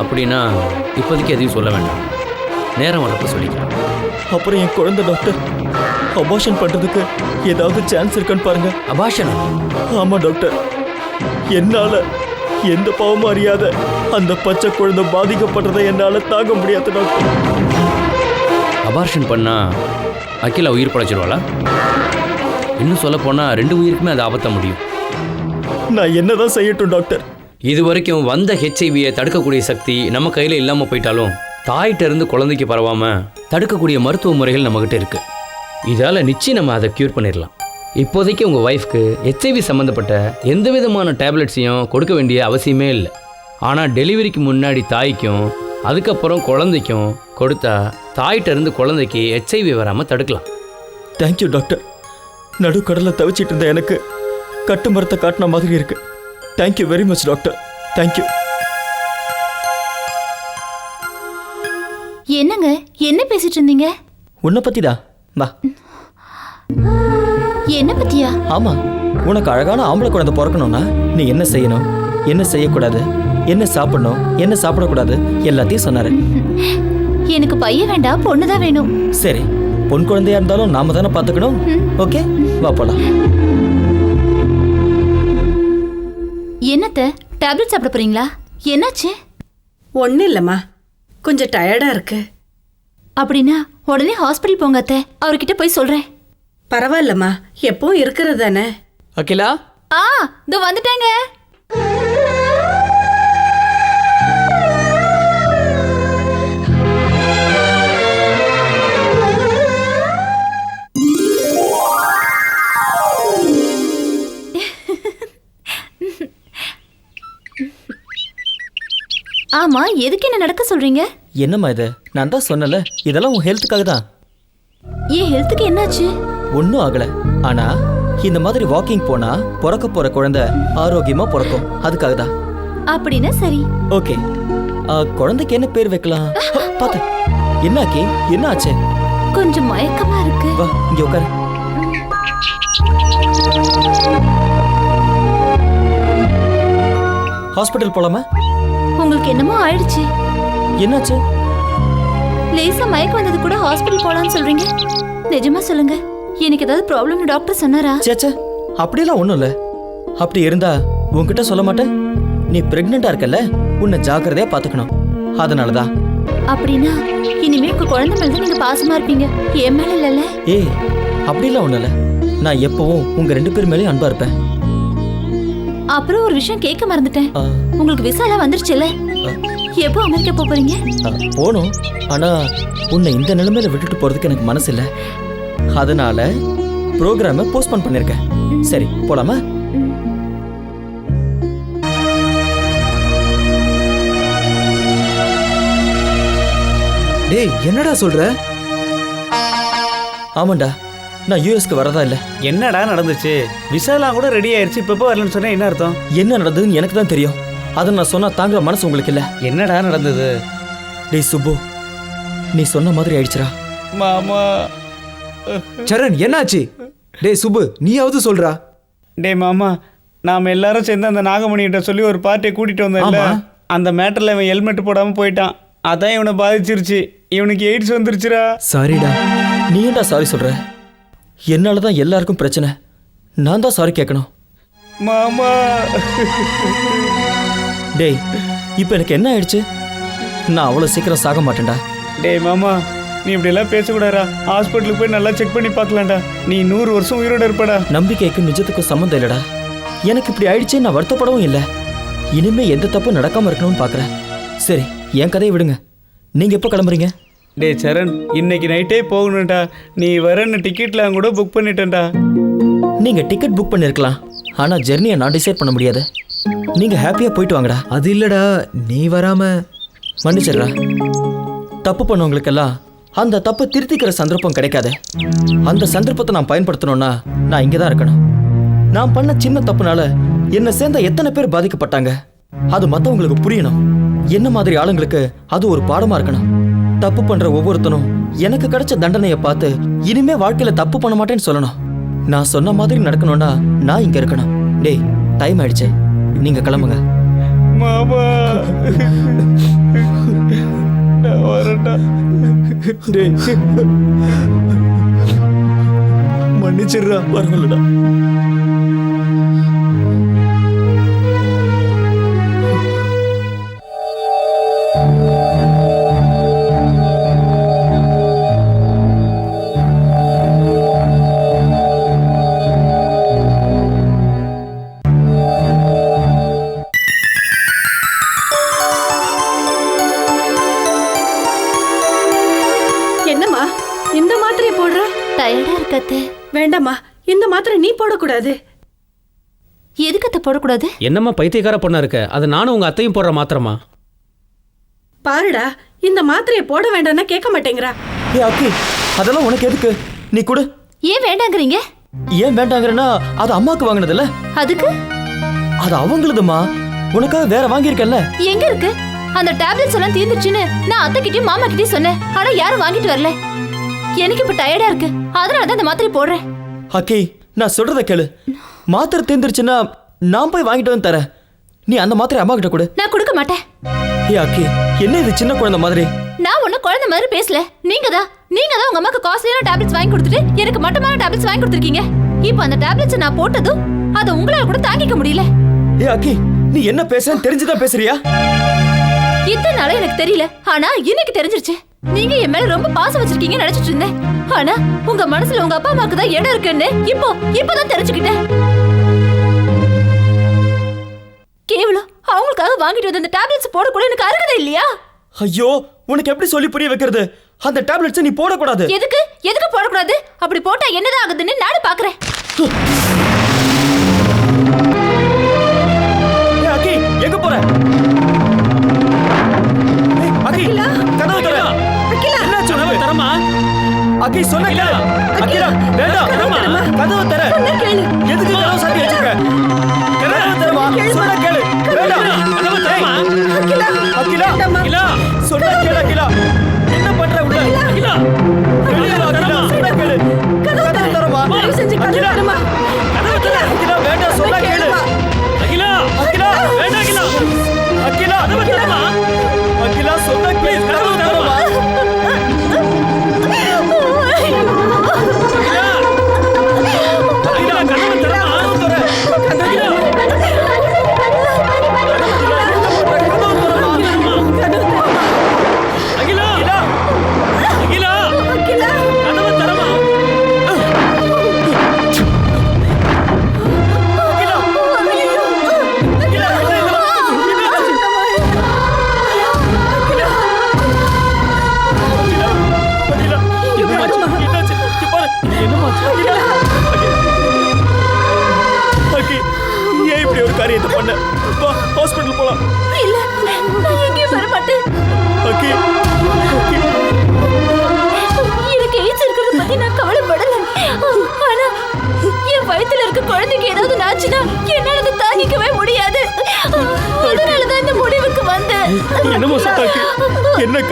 அப்படின்னா இப்போதைக்கு எதையும் சொல்ல வேண்டாம், நேரம் வரப்ப சொல்லிக்கலாம். அப்புறம் என் குழந்தை டாக்டர், அபார்ஷன் பண்றதுக்கு ஏதாவது சான்ஸ் இருக்கான்னு பாருங்க. அபார்ஷன்? ஆமா டாக்டர், என்னால எந்த பாவமும் அறியாத அந்த பச்சை குழந்தை பாதிக்கப்படுறதை என்னால தாங்க முடியாது டாக்டர். அபார்ஷன் பண்ணா அகிலா உயிர் படைச்சிருவாளா? இன்னும் சொல்ல போனா 2 உயிருக்குமே அது ஆபத்த முடியும். நான் என்னதான் செய்யட்டும் டாக்டர்? இது வரைக்கும் வந்த ஹெச்ஐவியை தடுக்கக்கூடிய சக்தி நம்ம கையில் இல்லாமல் போயிட்டாலும் தாயிட்ட இருந்து குழந்தைக்கு பரவாம தடுக்கக்கூடிய மருத்துவ முறைகள் நம்மகிட்ட இருக்கு. இதால நிச்சயம் நம்ம அதை க்யூர் பண்ணிடலாம். இப்போதைக்கு உங்கள் ஒய்ஃப்க்கு ஹெச்ஐவி சம்மந்தப்பட்ட எந்த விதமான டேப்லெட்ஸையும் கொடுக்க வேண்டிய அவசியமே இல்லை. ஆனால் டெலிவரிக்கு முன்னாடி தாய்க்கும் அதுக்கப்புறம் குழந்தைக்கும் கொடுத்தா தாயிட்ட இருந்து குழந்தைக்கு ஹெச்ஐவி வராமல் தடுக்கலாம். Thank you doctor. நடுக்கடலை தவிச்சிட்டு இருந்த எனக்கு கட்டு மரத்தை காட்டின மாதிரி இருக்கு. Thank you very much doctor. Thank you. என்னங்க என்ன பேசிட்டு இருந்தீங்க? உன்னை பத்திதான். வா. என்ன பத்தியா? ஆமா, உனக்கு அழகான ஆம்பளை குழந்தை பிறக்கணும்னா நீ என்ன செய்யணும், என்ன செய்யக்கூடாது, என்ன சாப்பிடணும், என்ன சாப்பிடக்கூடாது எல்லாத்தையும் சொன்னாரு. எனக்கு பையன் வேண்டாம், பொண்ணுதான் வேணும். சரி, பொன் குழந்தையா இருந்தாலும் நாம தானே பார்த்துக்கணும். ஓகே, வா போலாம். என்னத்த டேப்லெட் சாப்பிட போறீங்களா? என்னாச்சு? ஒன்றும் இல்லைம்மா, கொஞ்சம் டயர்டா இருக்கு. அப்படின்னா உடனே ஹாஸ்பிட்டல் போங்க அத்தை, அவர்கிட்ட போய் சொல்றேன். பரவாயில்லம்மா, எப்பவும் இருக்கிறது தானே. அகிலா, இதோ வந்துட்டேங்க. ஆமா, எதுக்கு என்ன நடக்க சொல்றீங்க? என்னம்மா இது? நான் தான் சொன்னல, இதெல்லாம் உன் ஹெல்த்துக்காக தான். ஏன் ஹெல்த்துக்கு என்னாச்சு? ஒன்றும் ஆகல. ஆனா இந்த மாதிரி வாக்கிங் போனா பிறக்க போற குழந்தை ஆரோக்கியமா பிறக்கும், அதுக்காக தான். அப்படின்னா சரி. ஓகே, குழந்தைக்கு என்ன பேர் வைக்கலாம்? பாத்து. என்னாக்கி என்ன ஆச்சு? கொஞ்சம் மயக்கமா இருக்கு. வா இங்க உட்காரு. ஹாஸ்பிட்டல் போலாமா? உங்களுக்கு என்னமோ ஆயிடுச்சு. என்னாச்சு? லேசா மயக்கம் வந்தது கூட ஹாஸ்பிட்டல் போலான்னு சொல்றீங்க. நிஜமா சொல்லுங்க, எனக்கு ஏதாவது ப்ராப்ளம்னு டாக்டர் சொன்னாரா? சேச்சே, அப்படியெல்லாம் ஒன்றும் இல்லை. அப்படி இருந்தா உன்கிட்ட சொல்ல மாட்டேன். நீ பிரெக்னெண்டா இருக்கல்ல, உன்னை ஜாக்கிரதையா பார்த்துக்கணும், அதனால தான். அப்படின்னா இனிமே உங்க குழந்தை மேல தான் நீங்க பாசமா இருப்பீங்க, என் மேல இல்லைல்ல? ஏய், அப்படிலாம் ஒன்றும் இல்லை. நான் எப்பவும் உங்க 2 பேர் மேலேயும் அன்பா இருப்பேன். அப்புறம் ஒரு விஷயம் கேட்க மறந்துட்டேன். உங்களுக்கு விசா எல்லாம் வந்துருச்சுல்ல? எப்போ அமெரிக்கா போறீங்க? போகணும், ஆனா உன்னை இந்த நிலைமையில விட்டுட்டு போறதுக்கு எனக்கு மனசு இல்லை. அதனால ப்ரோக்ராமை போஸ்ட்போன் பண்ணிருக்கேன். சரி போலாமா? டேய், என்னடா சொல்ற? ஆமாண்டா, நான் யூஎஸ்க்கு வரதா இல்லை. என்னடா நடந்துச்சு? விசாலாம் கூட ரெடி ஆயிடுச்சு, இப்போ வரலன்னு சொன்னா என்ன அர்த்தம்? என்ன நடந்ததுன்னு எனக்கு தான் தெரியும். அதை நான் சொன்னா தாங்குற மனசு உங்களுக்கு இல்ல. என்னடா நடந்தது? டேய் சுப்பு, நீ சொன்ன மாதிரி ஆயிடுச்சுடா. மாமா. சரண் என்னாச்சு? டேய் சுப்பு, நீயாவது சொல்றா. டேய் மாமா, நாம் எல்லாரும் சேர்ந்து அந்த நாகமணிகிட்ட சொல்லி ஒரு பார்ட்டியை கூட்டிகிட்டு வந்தோம்ல, அந்த மேட்டரில் இவன் ஹெல்மெட் போடாமல் போயிட்டான். அதான் இவனை பாதிச்சிருச்சு. இவனுக்கு எய்ட்ஸ் வந்துருச்சுடா. சாரிடா. நீ ஏன்டா சாரி சொல்ற? என்னால தான் எல்லாருக்கும் பிரச்சனை. நான் தான் சாரி கேட்கணும். மாமா. டேய், இப்போ எனக்கு என்ன ஆயிடுச்சு? நான் அவ்வளோ சீக்கிரம் சாக மாட்டேன்டா. டேய் மாமா, நீ இப்படியெல்லாம் பேசக்கூடாதா? ஹாஸ்பிட்டலுக்கு போய் நல்லா செக் பண்ணி பார்க்கலாம்டா. நீ 100 வருஷம் உயிரோட இருப்படா. நம்பிக்கைக்கும் நிஜத்துக்கும் சம்மந்தம் இல்லடா. எனக்கு இப்படி ஆயிடுச்சு, நான் வருத்தப்படவும் இல்லை. இனிமே எந்த தப்பும் நடக்காம இருக்கணும்னு பார்க்குறேன். சரி, என் கதையை விடுங்க. நீங்க எப்போ கிளம்புறீங்க? டே சரண், இன்னைக்கு நைட்டே போகணும்டா. நீ வரன்னு டிக்கெட்லாம் கூட புக் பண்ணிட்டேன்டா. நீங்க டிக்கெட் புக் பண்ணிருக்கலாம், ஆனா ஜெர்னியை நான் டிசைட் பண்ண முடியாது. நீங்க ஹாப்பியா போயிட்டு வாங்கடா. அது இல்லடா, நீ வராம. மன்னிச்சிடுறா. தப்பு பண்ணவங்களுக்கெல்லாம் அந்த தப்பை திருத்திக்கிற சந்தர்ப்பம் கிடைக்காது. அந்த சந்தர்ப்பத்தை நான் பயன்படுத்தணும்னா நான் இங்கே தான் இருக்கணும். நான் பண்ண சின்ன தப்புனால என்னை சேர்ந்த எத்தனை பேர் பாதிக்கப்பட்டாங்க, அது மற்றவங்களுக்கு புரியணும். என்ன மாதிரி ஆளுங்களுக்கு அது ஒரு பாடமா இருக்கணும். தப்பு பண்ற ஒவ்வொருத்தனும் எனக்கு கிடைச்ச தண்டனையை பார்த்து இனிமே வாழ்க்கையில தப்பு பண்ண மாட்டேன்னு சொல்லணும். நான் சொன்ன மாதிரி நடக்கணும்னா நான் இங்க இருக்கணும். டேய், டைம் ஆயிடுச்சு, நீங்க கிளம்புங்க. மாமா, நான் வரேன்டா. டேய், மன்னிச்சிடுறா. வரலடா. என்னம்மா இந்த மாத்திரையை போடுற? டயர்டா இருக்கத்தே. வேண்டாம்மா, இந்த மாத்திரை நீ போடக்கூடாது. எதுக்கத்த போடக்கூடாது? என்னம்மா பைத்தியக்கார பொண்ணா இருக்க? அது நானும் உங்க அத்தையும் போடுற மாத்திரமா? பாருடா, இந்த மாத்திரையை போட வேண்டாம்னா கேட்க மாட்டேங்கிறா. ஏ அக்கி, அதெல்லாம் உனக்கு எதுக்கு? நீ கொடு. ஏன் வேண்டாங்கறீங்க? ஏன் வேண்டாங்கறனா, அது அம்மாக்கு வாங்கினதுல. அதுக்கு? அது அவங்களுதுமா, உனக்காக வேற வாங்கியிருக்கல. எங்க இருக்கு? அந்த டேப்லெட்ஸ் எல்லாம் தீர்ந்துச்சுன்னு நான் அத்தை கிட்டயும் மாமா கிட்டயும் சொன்னேன். ஆனா யாரும் வாங்கிட்டு வரல. எனக்கு இப்ப டயர்டா இருக்கு, அதனால தான் இந்த மாத்திரை போடுறேன். அக்கி, நான் சொல்றத கேளு. மாத்திரை தீர்ந்துருச்சுன்னா நான் போய் வாங்கிட்டு வந்து தரேன். நீ அந்த மாத்திரை அம்மா கிட்ட கொடு. நான் கொடுக்க மாட்டேன். ஏ அக்கி, என்ன இது சின்ன குழந்தை மாதிரி? நான் ஒன்னும் குழந்தை மாதிரி பேசல. நீங்க தான் உங்க அம்மாக்கு காஸ்ட்லியான டேப்லெட்ஸ் வாங்கி கொடுத்துட்டு எனக்கு மட்டமான டேப்லெட்ஸ் வாங்கி கொடுத்துருக்கீங்க. இப்போ அந்த டேப்லெட்ஸ் நான் போட்டதும் அதை உங்களால கூட தாங்கிக்க முடியல. ஏ அக்கி, நீ என்ன பேசுறன்னு தெரிஞ்சுதான் பேசுறியா? இத்தனை நாளா எனக்கு தெரியல, ஆனா இன்னைக்கு தெரிஞ்சிருச்சு. நீங்க என் மேல ரொம்ப பாசம் வச்சிருக்கீங்கன்னு நினைச்சிட்டு இருந்தேன். ஆனா உங்க மனசுல உங்க அப்பா அம்மாக்கு தான் இடம் இருக்குன்னு இப்பதான் தெரிஞ்சுக்கிட்டேன். கேவலம் அவங்களுக்காக வாங்கிட்டு வந்து அந்த டேப்லெட்ஸ் போட கூட எனக்கு அருகதை இல்லையா? ஐயோ, உனக்கு எப்படி சொல்லி புரிய வைக்கிறது? அந்த டேப்லெட்ஸ் நீ போடக்கூடாது. எதுக்கு போடக்கூடாது? அப்படி போட்டா என்னதான் ஆகுதுன்னு நானும் பாக்குறேன். அக்கி, எங்க போற? அக்கி, கதவு தர. என்ன சொன்ன? தரமா? அக்கி, சொன்ன கேளு. அக்கிலா, வேண்டாம். கதவு தர. எதுக்கு கதவு சாத்தி வச்சிருக்க? கதவு தரமா? சொன்ன கேளு. வேண்டாம். கதவு தரமா? அக்கிலா, அக்கிலா, சொன்ன கேளு. அக்கிலா, என்ன பண்ற உள்ள? அக்கிலா, அக்கிலா, சொன்ன கேளு. கதவு தரமா? அக்கிலா, கதவு தர. அக்கிலா, வேண்டாம். சொன்ன கேளு. அகிலா, அகிலா, வேண்டாம் அகிலா. அகிலா, கதவு தரமா? அகிலா, சொன்ன கேளு. கதவு தரமா? அகிலா, கதவு தரமா? அகிலா,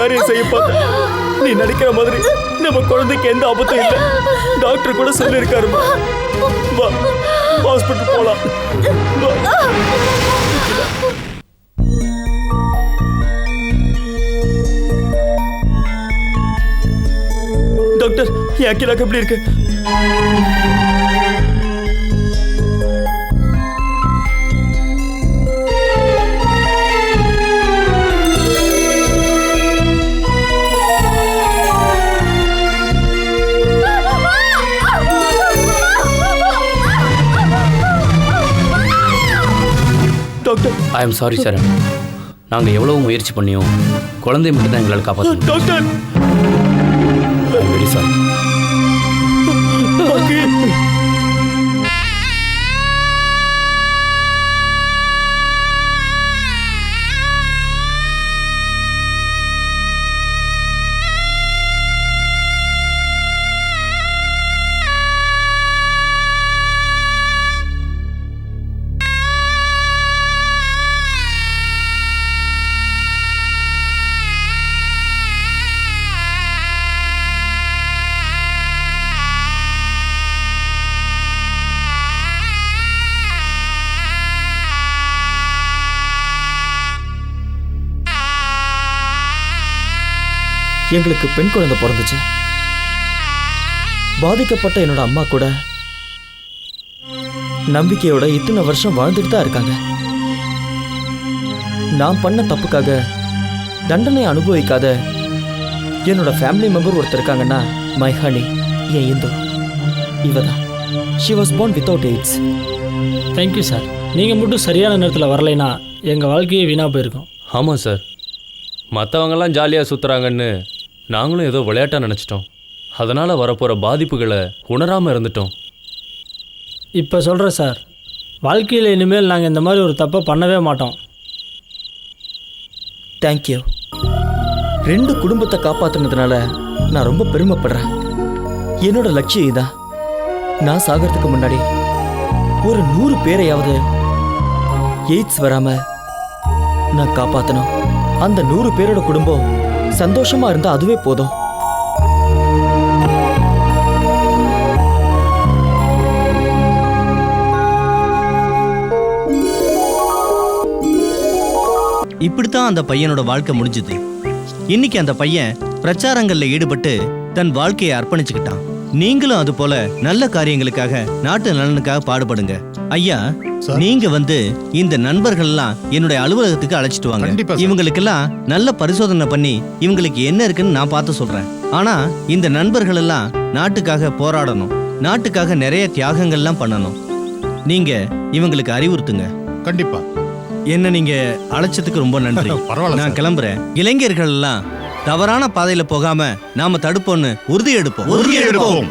காரியம் செய்ய பார்த்த. நீ நடிக்கிற மாதிரி நம்ம குழந்தைக்கு எந்த ஆபத்தும் இல்லை. டாக்டர் கூட சொல்லியிருக்காருமா. வா ஹாஸ்பிட்டல் போலாம். டாக்டர், என் அக்கிலாக்கு எப்படி இருக்கு? டாக்டர், ஐ எம் சாரி சரண். நாங்கள் எவ்வளவு முயற்சி பண்ணியும் குழந்தை மட்டும் தான் எங்களால் காப்பாற்ற. Doctor, I am very sorry. எங்களுக்கு பெண் குழந்தை பிறந்துச்சு. பாதிக்கப்பட்ட என்னோட அம்மா கூட நம்பிக்கையோட இத்தனை வருஷம் வாழ்ந்துட்டு தான் இருக்காங்க. நான் பண்ண தப்புக்காக தண்டனை அனுபவிக்காத என்னோட ஃபேமிலி மெம்பர் ஒருத்தர் இருக்காங்கன்னா, மை ஹனி, என் இந்து. இவதான். She was born without AIDS. Thank you sir. நீங்கள் மட்டும் சரியான நேரத்தில் வரலைன்னா எங்கள் வாழ்க்கையே வீணாக போயிருக்கோம். ஆமாம் சார், மற்றவங்கெல்லாம் ஜாலியாக சுற்றுறாங்கன்னு நாங்களும் ஏதோ விளையாட்டாக நினச்சிட்டோம். அதனால் வரப்போகிற பாதிப்புகளை உணராமல் இருந்துட்டோம். இப்போ சொல்கிறேன் சார், வாழ்க்கையில் இனிமேல் நாங்கள் இந்த மாதிரி ஒரு தப்பை பண்ணவே மாட்டோம். தேங்க்யூ. 2 குடும்பத்தை காப்பாற்றினதுனால நான் ரொம்ப பெருமைப்படுறேன். என்னோட லட்சியம் இதான். நான் சாகிறதுக்கு முன்னாடி ஒரு 100 பேரையாவது எய்ட்ஸ் வராம நான் காப்பாற்றணும். அந்த 100 பேரோட குடும்பம் சந்தோஷமா இருந்தா அதுவே போதும். இப்படித்தான் அந்த பையனோட வாழ்க்கை முடிஞ்சுது. இன்னைக்கு அந்த பையன் பிரச்சாரங்கள்ல ஈடுபட்டு தன் வாழ்க்கையை அர்ப்பணிச்சுக்கிட்டான். நீங்களும் அது போல நல்ல காரியங்களுக்காக, நாட்டு நலனுக்காக பாடுபடுங்க. ஐயா, நீங்க வந்து இந்த நண்பர்கள் எல்லாம் என்னுடைய அலுவலகத்துக்கு அழைச்சிட்டு வாங்க. இவங்களுக்கெல்லாம் நல்ல பரிசோதனை பண்ணி இவங்களுக்கு என்ன இருக்குன்னு நான் பார்த்து சொல்றேன். ஆனா இந்த நண்பர்கள் எல்லாம் நாட்டுக்காக போராடணும், நாட்டுக்காக நிறைய தியாகங்கள்லாம் பண்ணணும். நீங்க இவங்களுக்கு அறிவுறுத்துங்க. கண்டிப்பா. என்ன நீங்க அழைச்சதுக்கு ரொம்ப நன்றி. நான் கிளம்புறேன். இளைஞர்கள் எல்லாம் தவறான பாதையில போகாம நாம தடுப்போம்னு உறுதி எடுப்போம்.